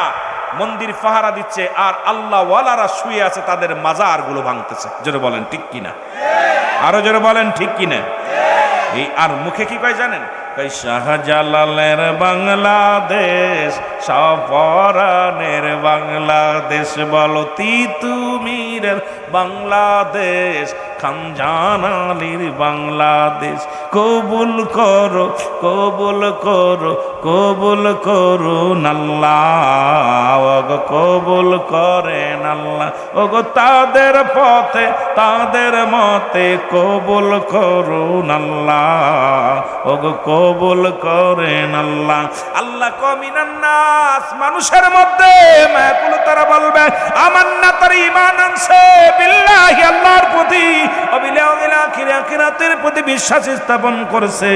মন্দির পাহারা দিচ্ছে আর আল্লাহ ওয়ালারা শুয়ে আছে তাদের মাজারগুলো ভাঙতেছে। জোরে বলেন ঠিক কিনা, আরো জোরে বলেন ঠিক কিনা। এই আর মুখে কি কয় জানেন? কই শাহজালালের বাংলাদেশ, শাহপরানের বাংলাদেশ, বলো তিতুমিরের বাংলাদেশ, খানজানালির বাংলাদেশ, কবুল করো কবুল করো কবুল করুন আল্লাহ, ওগো কবুল করেন আল্লাহ, ওগো তাদের পথে তাদের মতে কবুল করুন আল্লাহ, ওগো কবুল করেন আল্লাহ। আল্লাহ কমিনান নাস, মানুষের মধ্যে মায়াকুল তারা বলবে আমান্না, তার ঈমান আনছে বিল্লাহি, আল্লাহর প্রতি, ওয়াবিল ইয়াউমিল আখির, আখিরাতের প্রতি বিশ্বাস স্থাপন করেছে।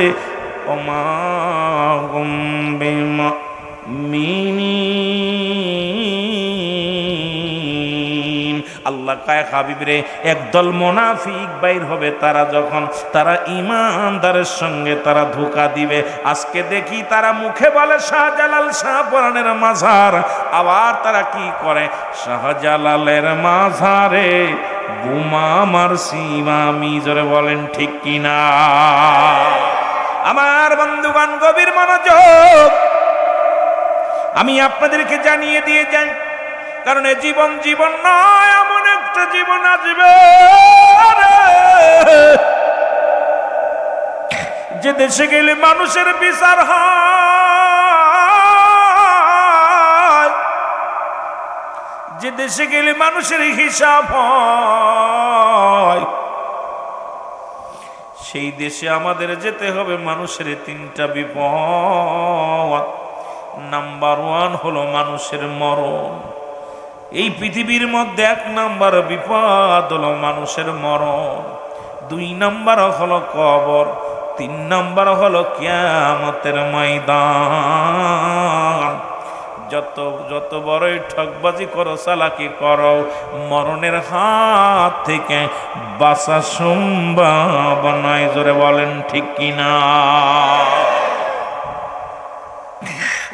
ওমা হুম বিমুমিনিন, আল্লাহ কায় হাবিবরে একদল মুনাফিক বাইর হবে, তারা যখন তারা ঈমানদারের সঙ্গে তারা ধোঁকা দিবে। আজকে দেখি তারা মুখে বলে শাহজালাল শাহপরানের মাজার, আবার তারা কি করে শাহজালালের মাজারে বোমা মারছি আমি। জোরে বলেন ঠিক কিনা। আমার বন্ধুগণ গভীর মনোযোগ, আমি আপনাদেরকে জানিয়ে দিয়ে যাই, কারণ এ জীবন জীবন নয়, এমন একটা জীবন আসবে যে দেশে গেলে মানুষের বিচার হয়, যে দেশে গেলে মানুষের হিসাব হয়। সেই দেশে আমাদের যেতে হবে মানুষের তিনটা বিপদ। নাম্বার 1 হলো মানুষের মরণ। এই পৃথিবীর মধ্যে 1 নাম্বার বিপদ হলো মানুষের মরণ, 2 নাম্বার হলো কবর, 3 নাম্বার হলো কিয়ামতের ময়দান। যত যত বড়ই ঠকবাজি করো, চালাকি করো, মরণের হাত থেকে বাঁচা সম্ভব নয়। জোরে বলেন ঠিক কিনা।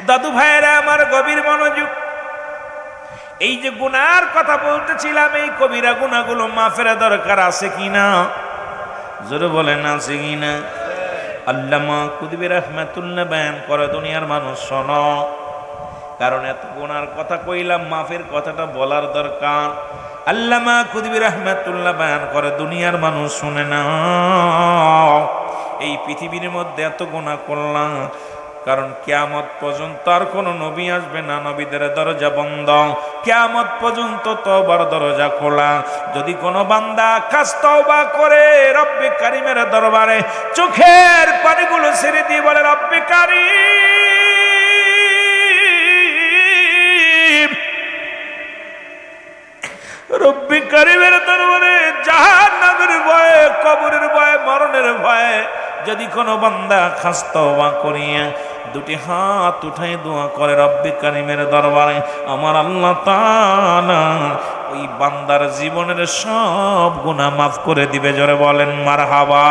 দাদু ভাইয়েরা আমার গভীর মনোযোগ, এই যে গুনার কথা বলতেছিলাম, এই কবিরা গুনাহগুলো মাফের দরকার আছে কিনা? জোরে বলেন আছে কিনা? আল্লামা কুতুবী রাহমাতুল্লাহ বয়ান করে, দুনিয়ার মানুষ শোনো, কারণ এত গুনার কথা কইলাম, মাফের কথাটা বলার দরকার। আল্লামা কুতুবী রাহমাতুল্লাহ বয়ান করে, দুনিয়ার মানুষ শুনে না, এই পৃথিবীর মধ্যে এত গুনাহ করলাম, কারণ কিয়ামত পর্যন্ত আর কোন নবী আসবে না, নবীদের দরজা বন্ধ, কিয়ামত পর্যন্ত তওবার দরজা খোলা। যদি কোনো বান্দা খাস তওবা করে রব্বে কারিমের দরবারে চোখের পানিগুলো ছেড়ে দিয়ে বলে রব্বে কারিম, রব্বে কারিমের দরবারে জাহান্নামের ভয়ে, কবরের ভয়ে, মরণের ভয়ে যদি কোনো বান্দা খাস তওবা করিয়া 2টি হাত উঠাই দোয়া করে রব্বে কারিমের দরবারে, আমার আল্লাহ তাআলা ওই বান্দার জীবনের সব গুনাহ মাফ করে দিবে। জোরে বলেন মারহাবা।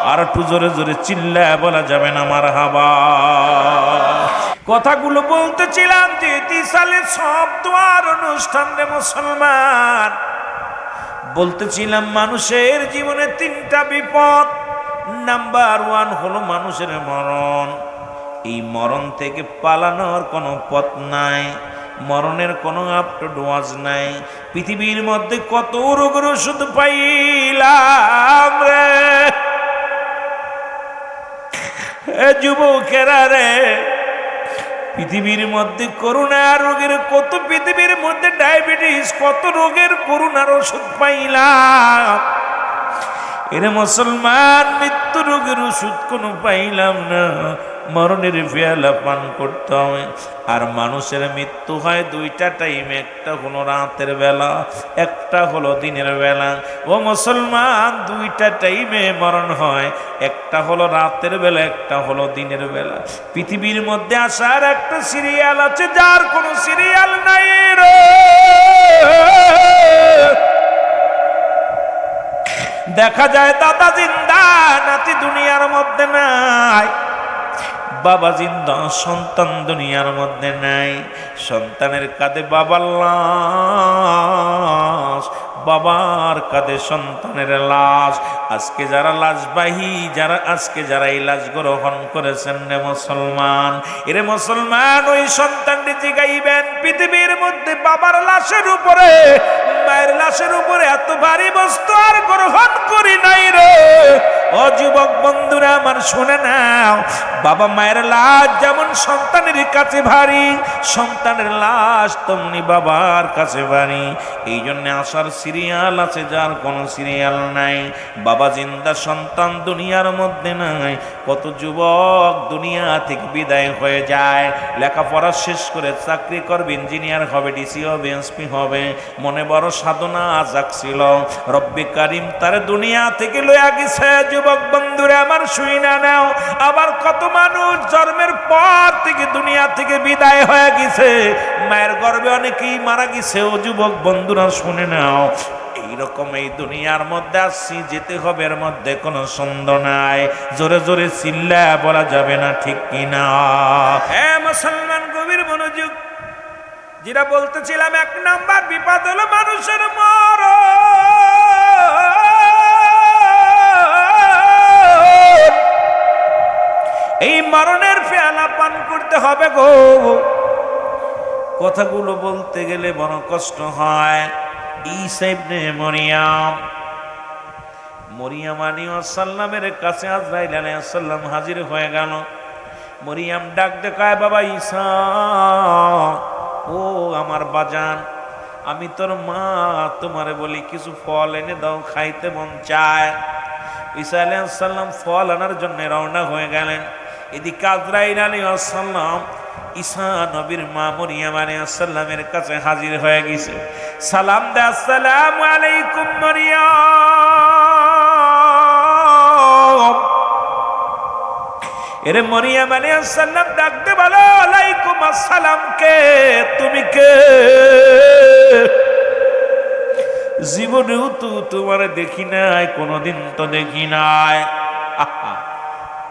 আর একটু জোরে জোরে চিল্লায় বলা যাবে না মারহাবা। কথাগুলো বলতেছিলাম যে ইতিসালে সব দোয়ার অনুষ্ঠান রে মুসলমান, বলতেছিলাম মানুষের জীবনে 3টা বিপদ। নাম্বার 1 হলো মানুষের মরণ। এই মরণ থেকে পালানোর কোনো পথ নাই, মরণের কোনো আপডোয়াজ নাই। পৃথিবীর মধ্যে কত রোগের ওষুধ পাইলাম রে যুবকেরা রে, পৃথিবীর মধ্যে করোনা রোগের কত, পৃথিবীর মধ্যে ডায়াবেটিস, কত রোগের করোনার ওষুধ পাইলাম। এরে মুসলমান, মৃত্যু রোগের ওষুধ কোনো পাইলাম না, মরণের পেয়ালা পান করতে হবে। আর মানুষের মৃত্যু হয় 2টা টাইমে, একটা হলো রাতের বেলা, একটা হলো দিনের বেলা। ও মুসলমান, 2টা টাইমে মরণ হয়, একটা হলো রাতের বেলা, একটা হলো দিনের বেলা। পৃথিবীর মধ্যে আসার একটা সিরিয়াল আছে, যার কোনো সিরিয়াল নাই রে। দেখা যায় দাদা জিন্দা, নাতি মধ্যে নাই, বাবা জিন্দা সন্তান দুনিয়ার মধ্যে নাই, সন্তানের কাঁধে বাবার লাশ, বাবার কাঁধে সন্তানের লাশ। আজকে যারা লাশবাহী, আজকে যারা এই লাশ গ্রহণ করেছেন রে মুসলমান, এরে মুসলমান, ওই সন্তানটি জিগাইবেন পৃথিবীর মধ্যে বাবার লাশের উপরে, মায়ের লাশের উপরে এত ভারী বস্তু আর গ্রহণ করি নাই রে। ও যুবক বন্ধুরা আমার শুনে নাও, বাবা মায়ের লাশ যেমন সন্তানের কাছে ভারী, সন্তানের লাশ তেমনি বাবার কাছে ভারী। এই জন্য আসার সিরিয়াল আছে, যার কোনো সিরিয়াল নাই। বাবা জিন্দা, সন্তান দুনিয়ার মধ্যে নাই। কত যুবক দুনিয়া থেকে বিদায় হয়ে যায়, লেখাপড়া শেষ করে চাকরি করবে, ইঞ্জিনিয়ার হবে, ডিসি হবে, এসপি হবে, মনে বড় সাধনা জাগছিল, রব্বি কারিম তার দুনিয়া থেকে লইয়া গেছে। যুবক বন্ধুরা আমার শুই না নাও, আবার কত মানুষ জন্মের পর থেকে দুনিয়া থেকে বিদায় হয়ে গেছে, মায়ের গর্ভে অনেকেই মারা গেছে। ও যুবক বন্ধুরা শুনে নাও, এইরকম এই দুনিয়ার মধ্যে আসছি, যেতে হবে, এর মধ্যে কোনো সন্দেহ নাই। জোরে জোরে চিল্লা বলা যাবে না, ঠিক কিনা? হ্যাঁ মুসলমান, গভীর মনোযোগ। যেটা বলতেছিলাম, 1 নাম্বার বিপদ হলো মানুষের এই মরণের পেয়ালা পান করতে হবে গো। কথাগুলো বলতে গেলে বড় কষ্ট হয়। ঈসা ইবনে মরিয়াম আলাইহিস সালামের কাছে আজরাইল আলাইহিস সালাম হাজির হয়ে গেল। মরিয়াম ডাক দেখায়, বাবা ঈসা, ও আমার বাজান, আমি তোর মা, তোমারে বলি কিছু ফল এনে দাও, খাইতে মন চায়। ঈসা আলাইহিস সালাম ফল আনার জন্য রওনা হয়ে গেলেন। এদিকে আজরাইল আলাইহিস সালাম ঈসা নবীর মা মরিয়াম আলাইহিস সালামের কাছে হাজির হয়ে গেছে। সালাম দে, আসসালামু আলাইকুম মরিয়াম। এরে মরিয়াম আলাইহিস সালাম ডাকতে বলো, আলাইকুম আসসালাম। কে তুমি? কে? জীবনেও তো তোমার দেখি নাই, কোনোদিন তো দেখি নাই।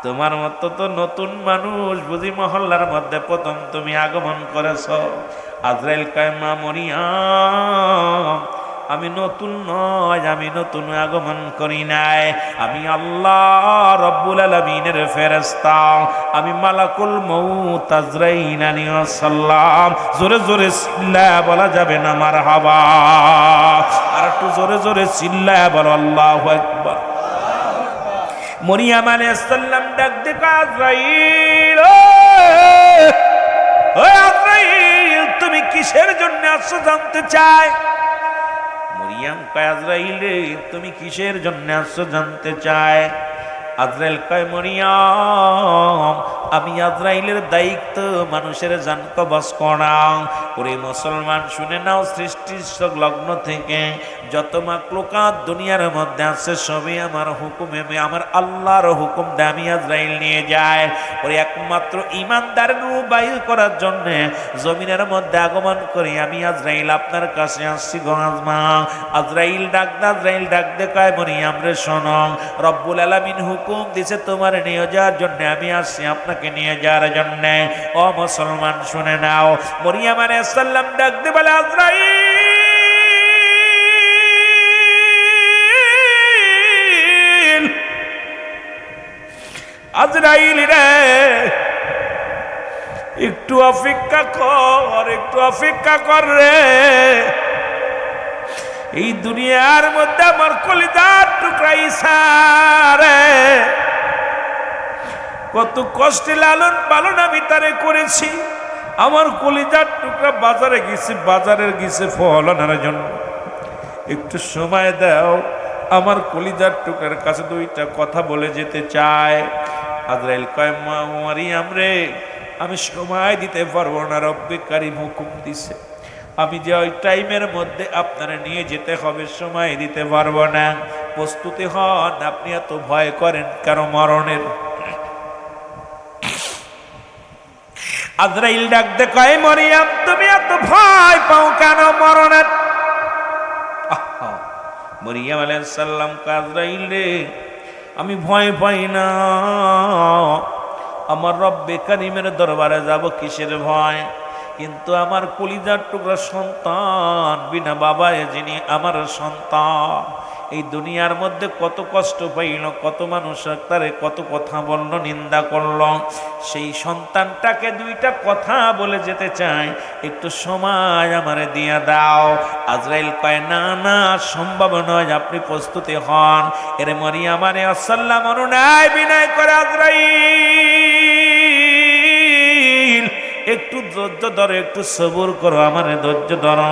তোমার মতো তো নতুন মানুষ বুঝি মহল্লার মধ্যে প্রথম তুমি আগমন করেছ। আজরাইল কয়, মা মরিয়াম, আমি নতুন নয়, আমি নতুন আগমন করি নাই, আমি আল্লাহ রব্বুল আলামিনের ফেরেশতা, আমি মালাকুল মউত আজরাইল আলাইহিস সালাম। জোরে জোরে চিল্লায়া বলা যাবে না মারহাবা? আর একটু জোরে জোরে চিল্লায়া বলো আল্লাহু আকবার। মরিয়াম আলাইহিস সালাম ডাক দিয়ে, আজরাইল, ও আজরাইল, তুমি কিসের জন্য আসছো জানতে চাই? মরিয়াম কয়, আজরাইল রে, তুমি কিসের জন্য আসছো জানতে চাই? আজরাইল কয়, মরিয়াম, আমি আজরাইলের দায়িত্ব মানুষের জান কবজ করা। ওরে মুসলমান শুনে নাও, সৃষ্টির লগ্ন থেকে যত মাখলুকাত দুনিয়ার মধ্যে আছে সবই আমার হুকুমে, আমার আল্লাহর হুকুম দিয়ে আমি আজরাইল নিয়ে যায়। ওরে একমাত্র ইমানদারের রূবায়ু করার জন্য জমিনের মধ্যে আগমন করি আমি আজরাইল আপনার কাছে আসছি গো আজমা। আজরাইল ডাক দে কয়, মরিয়াম রে শোনো, রব্বুল আলামিন হুকুম দিছে তোমার নিয়ে যাওয়ার জন্য, আমি আসছি আপনাকে নিয়ে যাওয়ার জন্য। ও মুসলমান শুনে নাও, মরিয়াম আলাইহিস সালাম ডাক দে বলে, আজরাইল রে, একটু অপেক্ষা কর, একটু অপেক্ষা কর রে। এই দুনিয়ার মধ্যে আমার কলিজার টুকরা ঈসা রে, কত কষ্টে লালন পালন আমি তারে করেছি। আমার কলিজার টুকরা বাজারে গেছে ফল আনার জন্য, একটু সময় দাও, আমার কলিজার টুকরার কাছে 2টা কথা বলে যেতে চায়। আজরাইল কয়, মা মরিয়াম রে, আমি সময় দিতে পারবো না, রব্বে কারিম হুকুম দিছে, আমি যে ওই টাইমের মধ্যে আপনারা নিয়ে যেতে হবে, সময় দিতে পারবো না। প্রস্তুতি হন, আপনি এত ভয় করেন কেন মরণের? আজরাইল ডাক দে কয়, মরিয়াম তুমি এত ভয় পাও কেন মরণের? মরিয়াম আলাইহিস সালাম কয়, আজরাইল রে, আমি ভয় পাই না। আমার রব্বে কারিমের দরবারে যাব কিসের ভয়? কিন্তু আমার কলিজার টুকরা সন্তান বিনা বাবায় যিনি আমার সন্তান, এই দুনিয়ার মধ্যে কত কষ্ট পাইল, কত মানুষ তারে কত কথা বলল, নিন্দা করল, সেই সন্তানটাকে দুইটা কথা বলে যেতে চাই, একটু সময় আমারে দিয়া দাও। আজরাইল কয় না না, সম্ভব নয়, আপনি প্রস্তুতি হন। এরে মরিয়াম আলাইহিস সালাম অনুনয় বিনয় করে, আজরাইল একটু ধৈর্য ধরো, একটু সবুর করো, আমার ধৈর্য ধরো।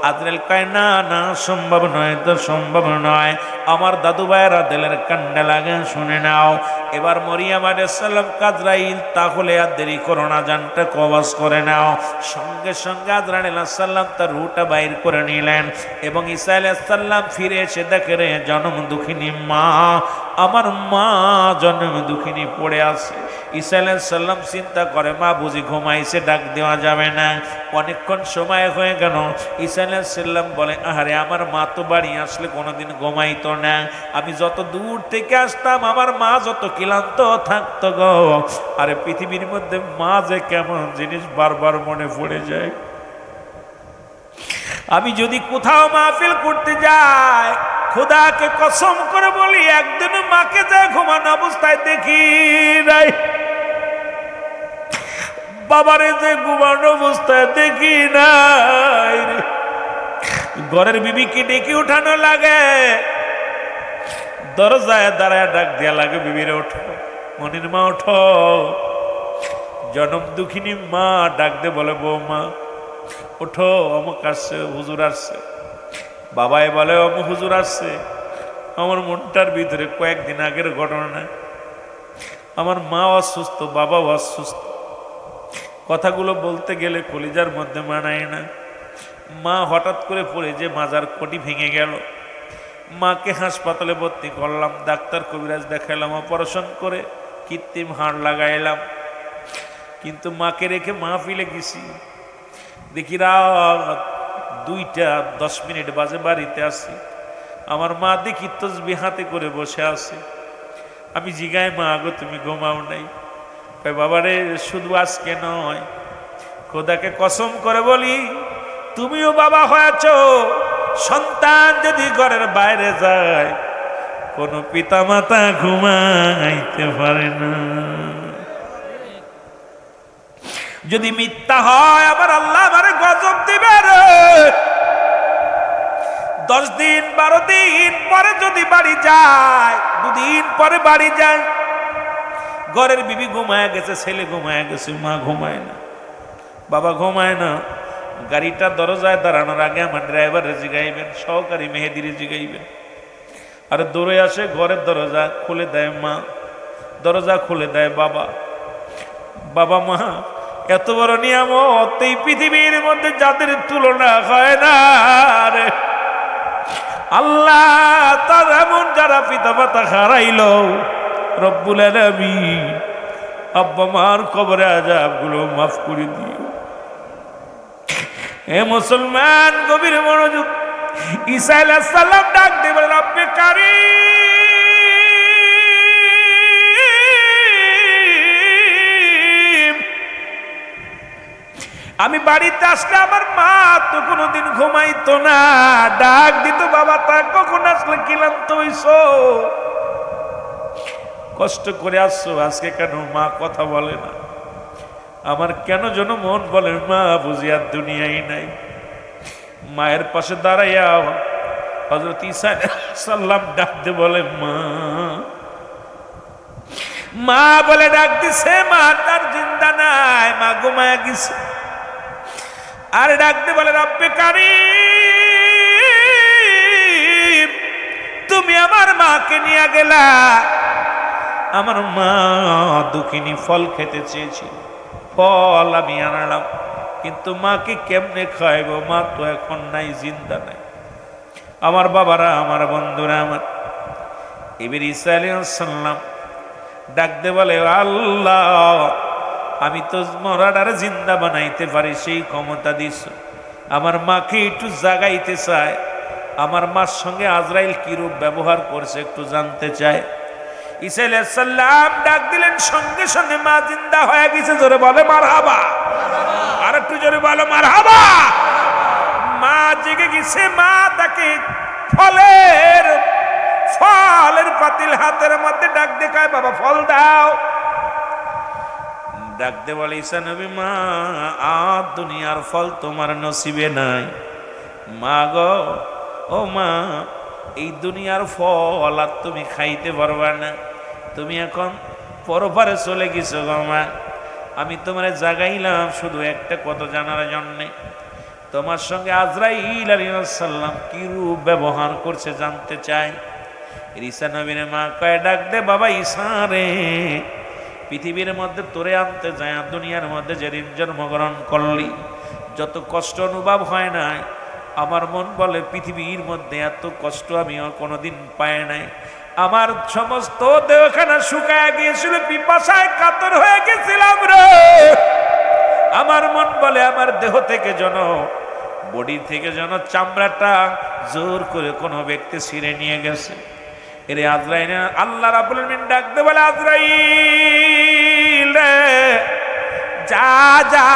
আজরাইল কয় না না, সম্ভব নয়, তো সম্ভব নয়। আমার দাদু ভাইয়েরা দিলের কান্ডা লাগে, শুনে নাও। এবার মরিয়াম আলাইহিস সালাম আজরাইল তাহলে আর দেরি করো না, জানটা কবজ করে নাও। সঙ্গে সঙ্গে আজরাইল আলাইহিস সালাম তার রুহটা বাইর করে নিলেন এবং ঈসা আলাইহিস সালাম ফিরে এসে দেখে রে জনম দুঃখিনী মা, আমার মা জন্ম দুঃখিনী পড়ে আছে। ঈসা আলাইহিস সালাম চিন্তা করে মা বুঝি ঘুমাইছে, ডাক দেওয়া যাবে না। অনেকক্ষণ সময় হয়ে গেল। ঈসা আলাইহিস সালাম বলে আহারে, আমার মা তো বাড়ি আসলে কোনোদিন ঘুমাইতো না, আমি যত দূর থেকে আসতাম আমার মা যত ক্লান্ত থাকতো গো। আরে পৃথিবীর মধ্যে মা যে কেমন জিনিস বারবার মনে পড়ে যায়। আমি যদি কোথাও মাহফিল করতে যাই, খোদাকে কসম করে বলি একদিন মাকে যায় ঘুমানো অবস্থায় দেখি নাই, বাবারে যে ঘুমানো অবস্থায় দেখি নাই। ঘরের বিবিকে ডেকে উঠানো লাগে, দরজায় দাঁড়ায় ডাক দেয়া লাগে, বিবিরে ওঠো, মনির মা ওঠো। জনম দুঃখিনী মা ডাক দে বলে বৌমা ওঠো, অমুক আসছে, হুজুর আসছে। বাবাই বলে অমুক হুজুর আসছে। আমার মনটার ভিতরে কয়েকদিন আগের ঘটনা, আমার মা অসুস্থ, বাবাও অসুস্থ, কথাগুলো বলতে গেলে কলিজার মধ্যে মানায় না। মা হঠাৎ করে পড়ে যে মাজার কটি ভেঙে গেল, মাকে হাসপাতালে ভর্তি করলাম, ডাক্তার কবিরাজ দেখাইলাম, অপারেশন করে কৃত্রিম হাড় লাগাইলাম। কিন্তু মাকে রেখে মাহফিলে গেছি, দেখি রাত 2:10 বাজে বাড়িতে আসি। আমার মা দেখি তসবিহ হাতে করে বসে আছে। আমি জিগাই মা গো তুমি ঘুমাও নাই? কয় বাবারে শুধু আজকে নয়, খোদাকে কসম করে বলি তুমিও বাবা হয়েছ। সন্তান যদি ঘরের বাইরে যায়, কোনো পিতা মাতা ঘুমাইতে পারে না। যদি মিথ্যা হয় আবার আল্লাহ আমারে গজব দিবে রে। 10 দিন 12 দিন পরে যদি বাড়ি যায়, 2 দিন পরে বাড়ি যায়, ঘরের বিবি ঘুমায় গেছে, ছেলে ঘুমায় গেছে, মা ঘুমায় না, বাবা ঘুমায় না। গাড়িটা দরজায় দাঁড়ানোর আগে আমার ড্রাইভারে জিগাইবেন, সহকারী মেহেদিরে জিগাইবেন। আর দৌড়ে আসে, ঘরের দরজা খুলে দেয় মা, দরজা খুলে দেয় বাবা। বাবা মা এত বড় নিয়ামত এই পৃথিবীর মধ্যে যাদের তুলনা হয় না রে আল্লাহ। তার এমন যারা পিতা মাতা হারাইল, রব্বুল আলামিন আব্বা মার কবরে আযাবগুলো মাফ করে দিও। হে মুসলমান গভীর মনোযোগ। ঈসা আলাইহিস সালাম ডাক দিয়ে বলে রব্বে কারীম, আমি বাড়িতে আসলে আমার মা তো কোনোদিন ঘুমাইতো না, ডাক দিত বাবা তা কখন আসলে ক্লান্ত হইছো, কষ্ট করে আসছো, আজকে কেন মা কথা বলে না? আমার কেন যেন মন বলে মা বুঝি আর দুনিয়ায় নাই। মায়ের পাশে দাঁড়াইয়া হযরত ঈসা আলাইহিস সালাম ডাক দিয়ে বলে মা, মা বলে ডাক দিছে, মা তার জিন্দা নাই, মা ঘুমায়া গেছে। আর ডাক দিয়ে বলে রব্বে কারীম, তুমি আমার মাকে নিয়ে গেলা, আমার মা দুঃখিনী, ফল খেতে চেয়েছিল, ফল আমি আনালাম, কিন্তু মাকে কেমনে খাইবো? মা তো এখন নাই, জিন্দা নাই। আমার বাবারা, আমার বন্ধুরা, আমার এবার ঈসা আলাইহিস সালাম ডাক দে বলে আল্লাহ, আমি তো মরাটারে জিন্দা বানাইতে পারি, সেই ক্ষমতা দিস। আমার মাকে একটু জাগাইতে চায়, আমার মার সঙ্গে আজরাইল কিরূপ ব্যবহার করছে একটু জানতে চায়। ঈসা আলাইহিস সালাম ডাক দিলেন, সঙ্গে সঙ্গে মা জিন্দা হয়ে গেছে। জোরে বলে মারহাবা, আর একটু জোরে বলো মারহাবা। মা জেগে গেছে। মা তাকে ফলের পাতিল হাতের মধ্যে ডাক দেখায়, বাবা ফল দাও। ডাক দে বলে, ঈসা নবী, মা আর দুনিয়ার ফল তোমার নসিবে নাই। মা গো, ও মা, এই দুনিয়ার ফল আর তুমি খাইতে পারবা না, তুমি এখন পরপারে চলে গেছো গো মা। আমি তোমার জাগাইলাম শুধু একটা কথা জানার জন্যে, তোমার সঙ্গে আজরাইল আলাইহিস সালাম কি রূপ ব্যবহার করছে জানতে চাই। ঈসা নবীর মা কয়, ডাক দে বাবা ঈসা রে, পৃথিবীর মধ্যে তোরে আনতে যায়, দুনিয়ার মধ্যে যেদিন জন্মগ্রহণ করলি যত কষ্ট অনুভব হয় নাই, আমার মন বলে পৃথিবীর মধ্যে এত কষ্ট আমিও কোনোদিন পাই নাই। আমার সমস্ত দেহখানা শুকায় গিয়েছিল, পিপাসায় কাতর হয়ে গেছিলাম রে। আমার মন বলে আমার দেহ থেকে যেন, বডি থেকে যেন চামড়াটা জোর করে কোনো ব্যক্তি ছিঁড়ে নিয়ে গেছে। এরে আজরাইল, আল্লাহ রাব্বুল আলামিন ডাক দে বলে, আজরাইল রে, যা যা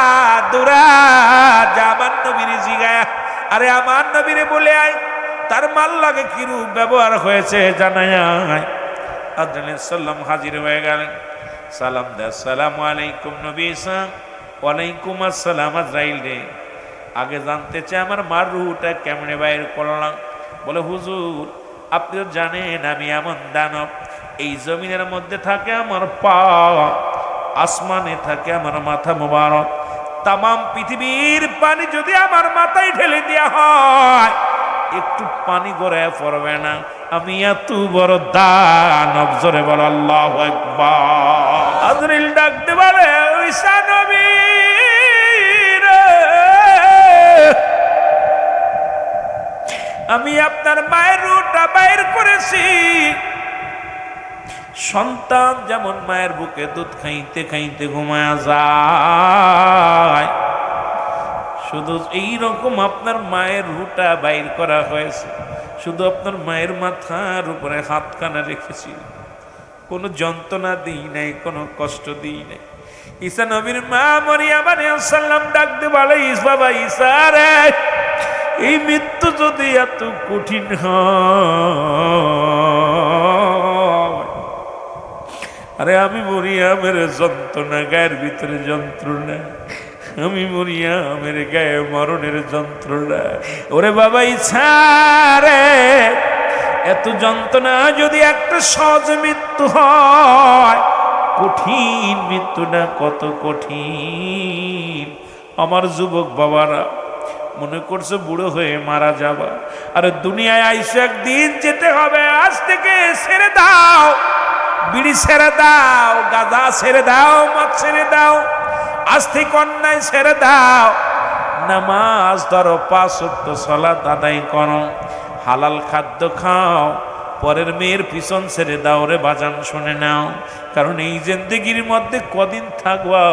দুরা যা, আমার নবীর জিগায়া, আরে আমার নবীরে বলে আয় তার মাল লাগে কি রূপ ব্যবহার হয়েছে জানায় আয়। আজরাইল সাল্লাম হাজির হয়ে গেলেন। সালাম দে, আসসালামু আলাইকুম নবী ঈসা। ওয়ালাইকুম আসসালাম। আজরাইল রে, আগে জানতে চাই আমার মার রুহটা কেমনে বাইর করলাম। বলে, হুজুর আপনি তো জানেন আমি এমন দানব, এই জমিনের মধ্যে থাকে আমার পা, আসমানে থাকে আমার মাথা মোবারক। তাম পৃথিবীর পানি যদি আমার মাথায় ঢেলে দেওয়া হয় একটু পানি গড়ায় পড়বে না, আমি এত বড় দানব। জোরে বল আল্লাহু আকবার। আজরাইল ডাকতে বলে, ঈসা নবী রে, আমি আপনার মায়ের রূহটা বাইর করেছি। সন্তান যেমন মায়ের বুকে দুধ খাইতে খাইতে ঘুমায়া যায়, শুধু এইরকম আপনার মায়ের রুহটা বাইর করা হয়েছে। শুধু আপনার মায়ের মাথার উপরে হাতখানা রেখেছি, কোনো যন্ত্রণা দিই নাই, কোনো কষ্ট দিই নাই। ঈসা নবীর মা মরিয়ম আলাইহিস সালাম ডাকতে বলে, বাবা ঈসা রে, এই মৃত্যু যদি এত কঠিন হয়, আরে আমি মরিয়মের যন্ত্রণা, গায়ের ভিতরে যন্ত্রণা, আমি মরিয়মের গায়ে মরণের যন্ত্রণা। ওরে বাবা ঈসা রে, এত যন্ত্রণা যদি একটা সহজ মৃত্যু হয়, কঠিন মৃত্যুটা কত কঠিন। আমার যুবক বাবারা মনে করছে বুড়ো হয়ে মারা যাবা, আরে দুনিয়ায় আইসে একদিন যেতে হবে। আজ থেকে ছেড়ে দাও, বিড়ি ছেড়ে দাও, গাঁজা ছেড়ে দাও, মদ ছেড়ে দাও, আজ থেকে অন্যায় ছেড়ে দাও, নামাজ ধরো, 5 ওয়াক্ত সালাত আদায় করো, হালাল খাদ্য খাও, পরের মেয়ের পিছন ছেড়ে দাও রে বাজান। শুনে নাও, কারণ এই জিন্দেগির মধ্যে কদিন থাকবা।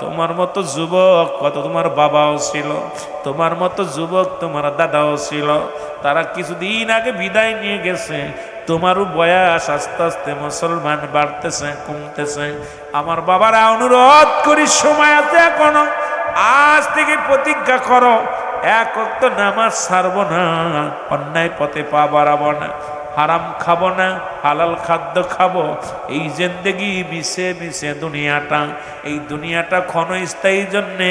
তোমার মতো যুবক কত তোমার বাবাও ছিল, তোমার মতো যুবক তোমার দাদাও ছিল, তারা কিছুদিন আগে বিদায় নিয়ে গেছে। তোমারও বয়স আস্তে আস্তে মুসলমান বাড়তেছে, কমতেছে। আমার বাবারা অনুরোধ করি, সময় আছে এখনো, আজ থেকে প্রতিজ্ঞা করো, এক ওয়াক্ত নামাজ ছাড়বো না, অন্যায় পথে পা বাড়াবো না, হারাম খাবো না, হালাল খাদ্য খাবো। এই জিন্দেগি মিশে মিশে দুনিয়াটা, এই দুনিয়াটা ক্ষণস্থায়ী জন্যে,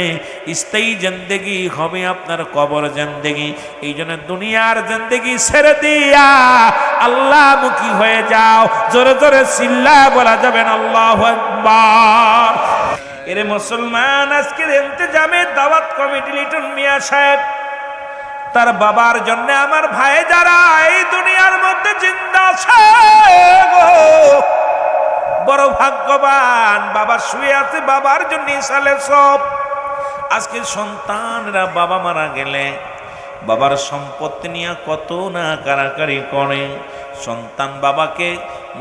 স্থায়ী জিন্দেগি হবে আপনার কবর জিন্দেগি। এই জন্য দুনিয়ার জিন্দেগি ছেড়ে দিয়া আল্লাহমুখী হয়ে যাও। জোরে জোরে চিল্লা বলা যাবেন আল্লাহু আকবার। এরে মুসলমান, আজকের ইন্তেজামে দাওয়াত কমিটি লিটন মিয়া সাহেব, তার বাবার জন্য আমার ভাই যারা এই দুনিয়ার মধ্যে জিন্দা আছে গো, বড় ভাগ্যবান। বাবা শুয়ে আছে, বাবার জন্য সালে সব। আজকে সন্তানরা বাবা মারা গেলে বাবার সম্পত্তি নিয়ে কত না কারাকারি করে। সন্তান বাবাকে,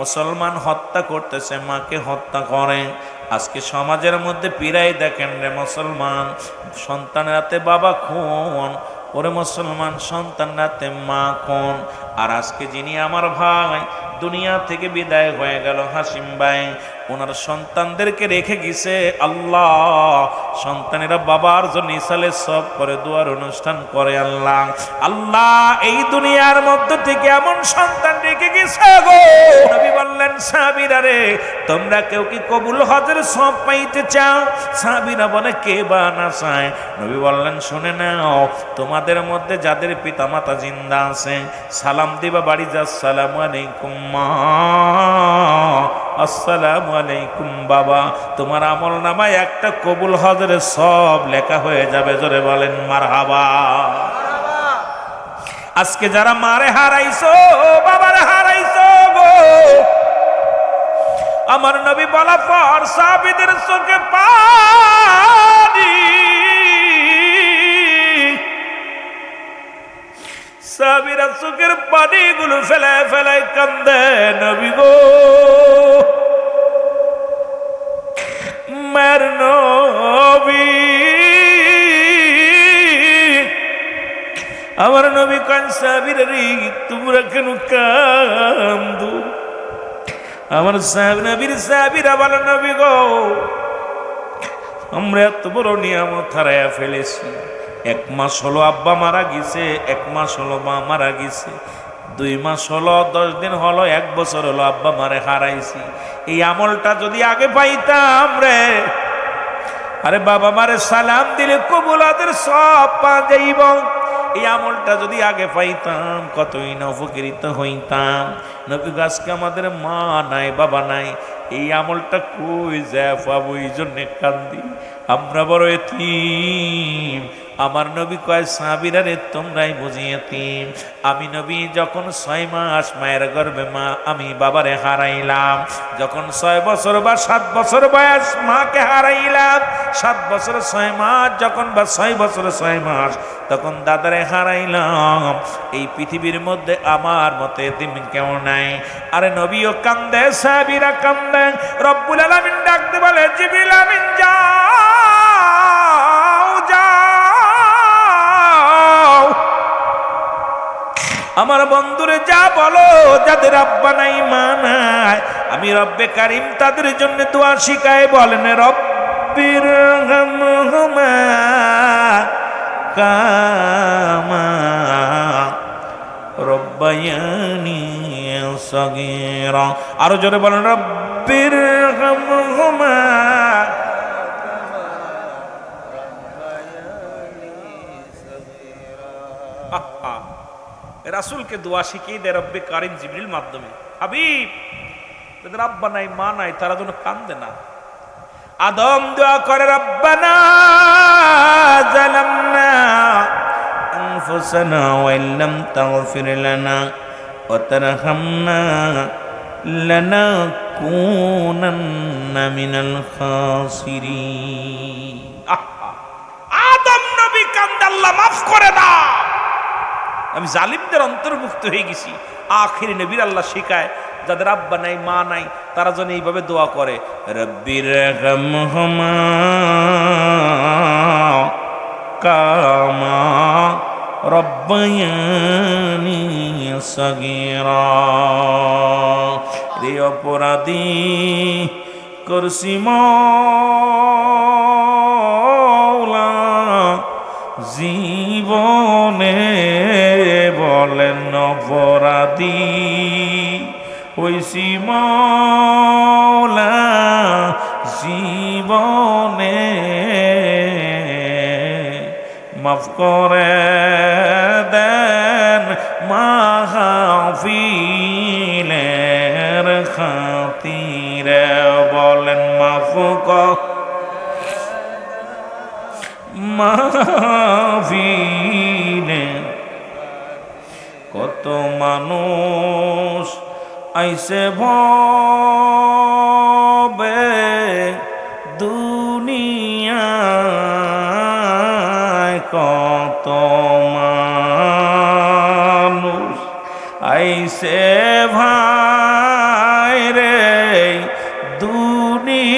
মুসলমান হত্যা করতেছে, মাকে হত্যা করে। আজকে সমাজের মধ্যে পীড়াই দেখেন রে মুসলমান, সন্তান রাতে বাবা খুন, ওরে মুসলমান সন্তান রাতে মা খুন। আর আজকে যিনি আমার ভাই, দুনিয়া থেকে বিদায় হয়ে গেল হাসিম ভাই, ওনার সন্তানদেরকে রেখে গেছে আল্লাহ। সন্তানেরা বাবার জন্য ইসালে সব করে দুয়ার অনুষ্ঠান করে আল্লাহ। আল্লাহ এই দুনিয়ার মধ্যে থেকে এমন সন্তান রেখে গেছে গো, নবী বললেন সাহাবীরা রে তোমরা কেউ কি কবুল হজের সব পাইতে চাও? সাহাবীরা বলে কে বা না চায়? নবী বললেন শুনে নাও, তোমাদের মধ্যে যাদের পিতামাতা জিন্দা আছে সালাম দিবা বাড়ি যা, আসসালামু আলাইকুম মা, আসসালামু আলাইকুম বাবা। তোমার আমল নামায় একটা কবুল হজের সব লেখা হয়ে যাবে। জোরে বলেন মারহাবা। আজকে যারা মারে হারাইছো, বাবারে হারাইছো গো, আমার নবী বলা পর সাহাবীদের চোখে পানি, সাহাবীরা চোখের পানিগুলো ফেলায় ফেলায় কান্দে, নবী গো মার নবী। আমার নবী কান সাহাবীরা রে তোমরা কেন কান্দো? আমার নবীর সাহাবীরা বলে নবী গো আমরা এত বড় নিয়ামত হারাইয়া ফেলেছি। 1 মাস হলো আব্বা মারা গেছে, 1 মাস হলো মা মারা গেছে, 2 মাস হলো, 10 দিন হলো, 1 বছর হলো আব্বা মারে হারাইছি। এই আমলটা যদি আগে পাইতাম রে, আরে বাবা মারে সালাম দিলে কবুলাদের সব পা যাইব। এই আমলটা যদি আগে পাইতাম কতই না উপকৃত হইতাম। নবী আজকে আমাদের মা নাই বাবা নাই, এই আমলটা কই যায় পাবো? এই জন্যে কান্দি, আমরা বড় এতিম। আমার নবী কয় সাহাবীরা রে তোমরাই বুঝি এতিম। আমি নবী যখন 6 মাস মায়ের গর্ভে মা আমি বাবারে হারাইলাম, যখন 6 বছর বা 7 বছর বয়স মাকে হারাইলাম, 7 বছর 6 মাস যখন বা 6 বছর 6 মাস তখন দাদারে হারাইলাম। এই পৃথিবীর মধ্যে আমার মতে এতিম কেউ নাই। আরে নবীও কান্দে, সাহাবীরা কান্দে। রব্বুল আলামিন ডাকতে বলে জিবরিল আমিন যাও যাও, আমার বন্ধুরে যা বলো যাদের আব্বা নাই মা নাই, আমি রব্বে কারিম তাদের জন্য দোয়া শিখায়। বলেন রব্বির হামহুমা কামা রব্বায়ানি সগীরা। আরো জোরে বলেন রব্বির হামহুমা। রাসূলকে দোয়া শিখিয়ে দেয় রব্বে কারিম জিবরিল মাধ্যমে। হাবিব তাদের আব্বা নাই মা নাই তারা যেন কান্দে না। আদম দোয়া করে রব্বানা জালামনা আনফুসানা ওয়া ইল্লাম তাগফির লানা ওয়া তারহামনা লানাকুনান্না মিনাল খাসিরিন। আদম নবী কান্দে আল্লাহ মাফ করে দাও, আমি জালিমদের অন্তর্ভুক্ত হয়ে গেছি। আখির নবীর আল্লাহ শিখায় যাদের আব্বা নাই মা নাই তারা যেন এইভাবে দোয়া করে রব্বির হামহুমা কামা রব্বায়ানি সগীরা। রে অপরাধী করছি মওলা জীবনে, বলেন অপরাধী হইছি মওলা জীবনে, মাফ করে দেন মাহফিলের খাতিরে, বলেন মাফ কর মাহফিলে। কত মানুষ আইসে ভবে দুনিয়ায়, কত মানুষ আইসে ভাই রে দুনিয়ায়,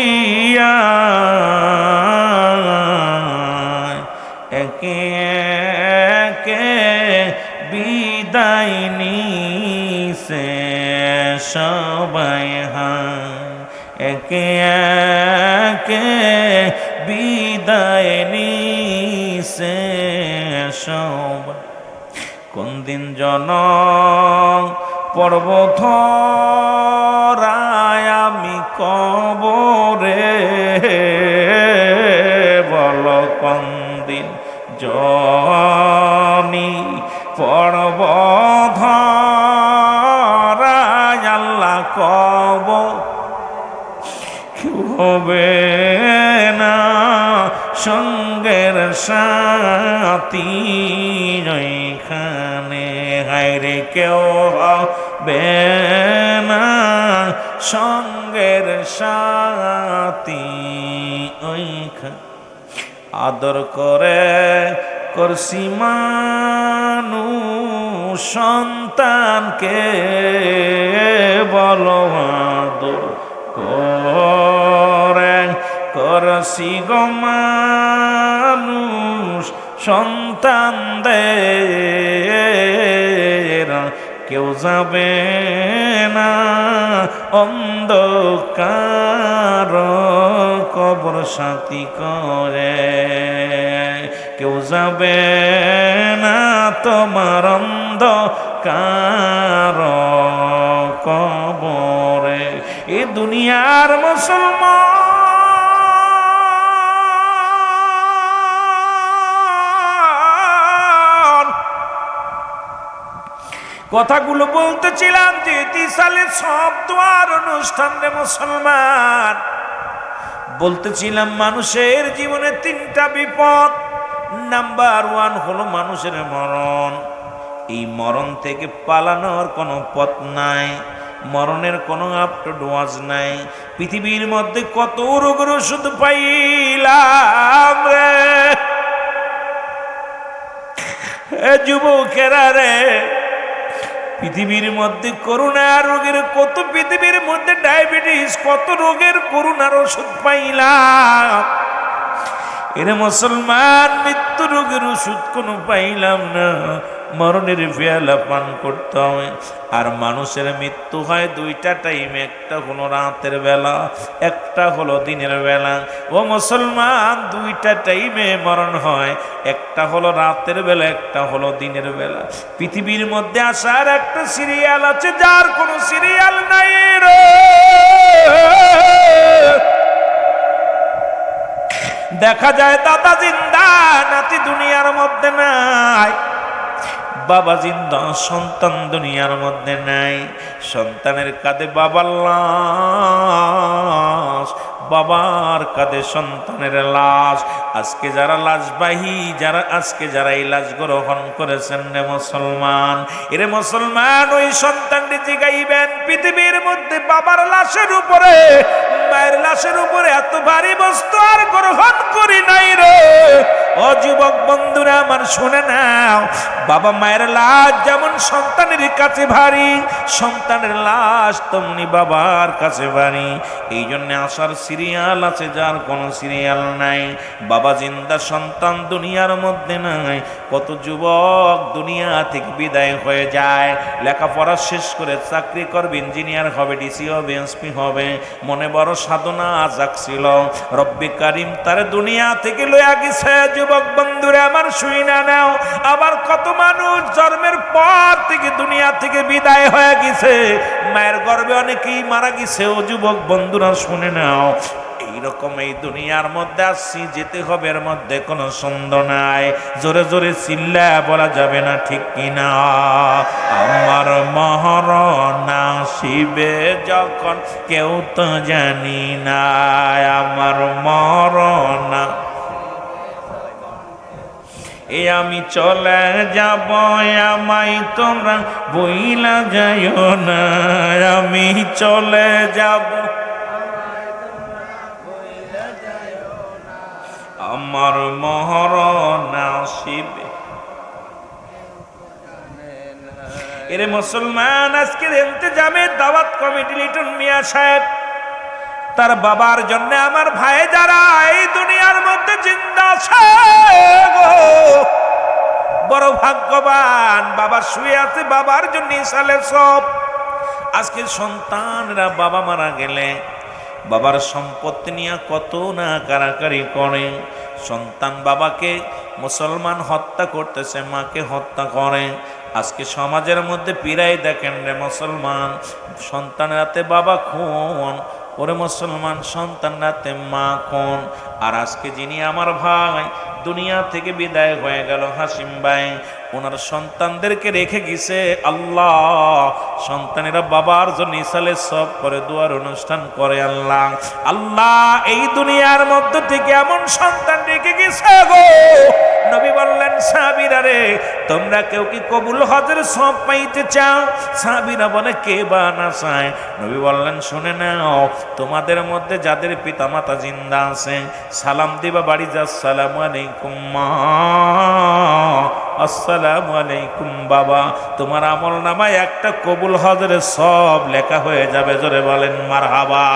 একে একে বিদায় নিছে একে একে বিদায় নিছে সবাই। কোন দিন জন পড়ব ধরায় আমি কবরে, বল কোন দিন জনি পড়ব ধরায় আল্লাহ কব হবে না সঙ্গের সাথী ওইখানে, হায়রে কেউ হবে না সঙ্গের সাথী ওইখানে। আদর করে করছি মানুষ সন্তানকে, বলো আদর করে করছি গো মানুষ সন্তানদের, কেউ যাবে না অন্ধকার কবর সাথী করে, কেউ যাবে না তোমার অন্ধকার কবরে। এ দুনিয়ার মুসলমান কথাগুলো বলতেছিলাম যে 30 সালের সব দোয়ার অনুষ্ঠান রে মুসলমান, বলতেছিলাম মানুষের জীবনে 3টা বিপদ। নাম্বার 1 হলো মানুষের মরণ। এই মরণ থেকে পালানোর কোনো পথ নাই, মরণের কোনো আপটু ওয়াজ নাই। পৃথিবীর মধ্যে কত রোগের ওষুধ পাইলাম রে যুবকেরা রে, পৃথিবীর মধ্যে করোনা রোগের কত, পৃথিবীর মধ্যে ডায়াবেটিস, কত রোগের করোনার ওষুধ পাইলাম। এর মুসলমান মৃত্যু রোগের ওষুধ কোনো পাইলাম না, মরণের পেয়ালা পান করতে হয়। আর মানুষের মৃত্যু হয় 2টা টাইমে, একটা হলো রাতের বেলা, একটা হলো দিনের বেলা। ও মুসলমান 2টা টাইমে মরণ হয়, একটা হলো রাতের বেলা, একটা হলো দিনের বেলা। পৃথিবীর মধ্যে আসার একটা সিরিয়াল আছে, যার কোনো সিরিয়াল নাই রে। দেখা যায় দাদা জিন্দা, নাতি দুনিয়ার মধ্যে নাই, বাবা জিন্দা, সন্তান দুনিয়ার মধ্যে নাই। সন্তানের কাঁধে বাবার লাশ, বাবার কাঁধে সন্তানের লাশ। আজকে যারা লাশবাহী, আজকে যারা এই লাশ গ্রহণ করেছেন রে মুসলমান, এরে মুসলমান ওই সন্তানটি জিগাইবেন পৃথিবীর মধ্যে বাবার লাশের উপরে, মায়ের লাশের উপরে এত ভারী বস্তু আর গ্রহণ করি নাই রে। ও যুবক বন্ধুরা আমার শুনে নাও, বাবা মায়ের লাশ যেমন সন্তানের কাছে ভারী, সন্তানের লাশ তেমনি বাবার কাছে ভারী। এই জন্য আসার সিরিয়াল আছে, যার কোনো সিরিয়াল নাই। বাবা জিন্দা, সন্তান দুনিয়ার মধ্যে নাই। কত যুবক দুনিয়া থেকে বিদায় হয়ে যায়, লেখাপড়া শেষ করে চাকরি করবে, ইঞ্জিনিয়ার হবে, ডিসি হবে, এসপি হবে, মনে বড় সাধনা জাগছিল, রব্বি কারিম তার দুনিয়া থেকে লইয়া গেছে। যুবক বন্ধুরা আমার শুই না নাও, আবার কত মানুষ জন্মের পর থেকে দুনিয়া থেকে বিদায় হয়ে গেছে, মায়ের গর্ভে অনেকেই মারা গেছে। ও যুবক বন্ধুরা শুনে নাও, এইরকম এই দুনিয়ার মধ্যে আসছি, যেতে হবে, এর মধ্যে কোনো সন্দেহ নাই। জোরে জোরে চিল্লা বলা যাবে না, ঠিক কিনা? আমার মরণ আসিবে যখন কেউ তো জানি না, আমার মরণ এ আমি চলে যাব, আমায় তোমরা বইলা যাইও না, আমি চলে যাব, আমার মরণ আসিবে। এরে মুসলমান, আজকের ইন্তেজামে দাওয়াত কমিটি লিটন মিয়া সাহেব তার বাবার জন্য, আমার ভাই যারা এই দুনিয়ার মধ্যে জিন্দা আছে গো, বড় ভাগ্যবান। বাবা শুয়ে আছে, বাবার জন্য ইসালে সব। আজকে সন্তানরা বাবা মারা গেলে বাবার সম্পত্তি নিয়ে কত না কারাকারি করে। সন্তান বাবাকে মুসলমান হত্যা করতেছে, মাকে হত্যা করে। আজকে সমাজের মধ্যে পীড়াই দেখেন রে মুসলমান, সন্তানের হাতে বাবা খুন, ওরে মুসলমান সন্তান রাতে মা খুন। আর আজকে যিনি আমার ভাই দুনিয়া থেকে বিদায় হয়ে গেল, হাসিম ভাই, ওনার সন্তানদেরকে রেখে গেছে আল্লাহ। সন্তানেরা বাবার জন্য ইসালে সব করে, দুয়ার অনুষ্ঠান করে। আল্লাহ আল্লাহ এই দুনিয়ার মধ্যে থেকে এমন সন্তান রেখে গেছে গো, নবী বললেন সাহাবীরা রে, তোমরা কেউ কি কবুল হজের সব পাইতে চাও? সাহাবীরা বলে কে বা না চায়? নবী বললেন শুনে নাও, তোমাদের মধ্যে যাদের পিতামাতা জিন্দা আছে সালাম দিবা বাড়ি যা, আসসালামু আলাইকুম মা, আসসালামু আলাইকুম বাবা। তোমার আমল নামায় একটা কবুল হজের সব লেখা হয়ে যাবে। জোরে বলেন মারহাবা।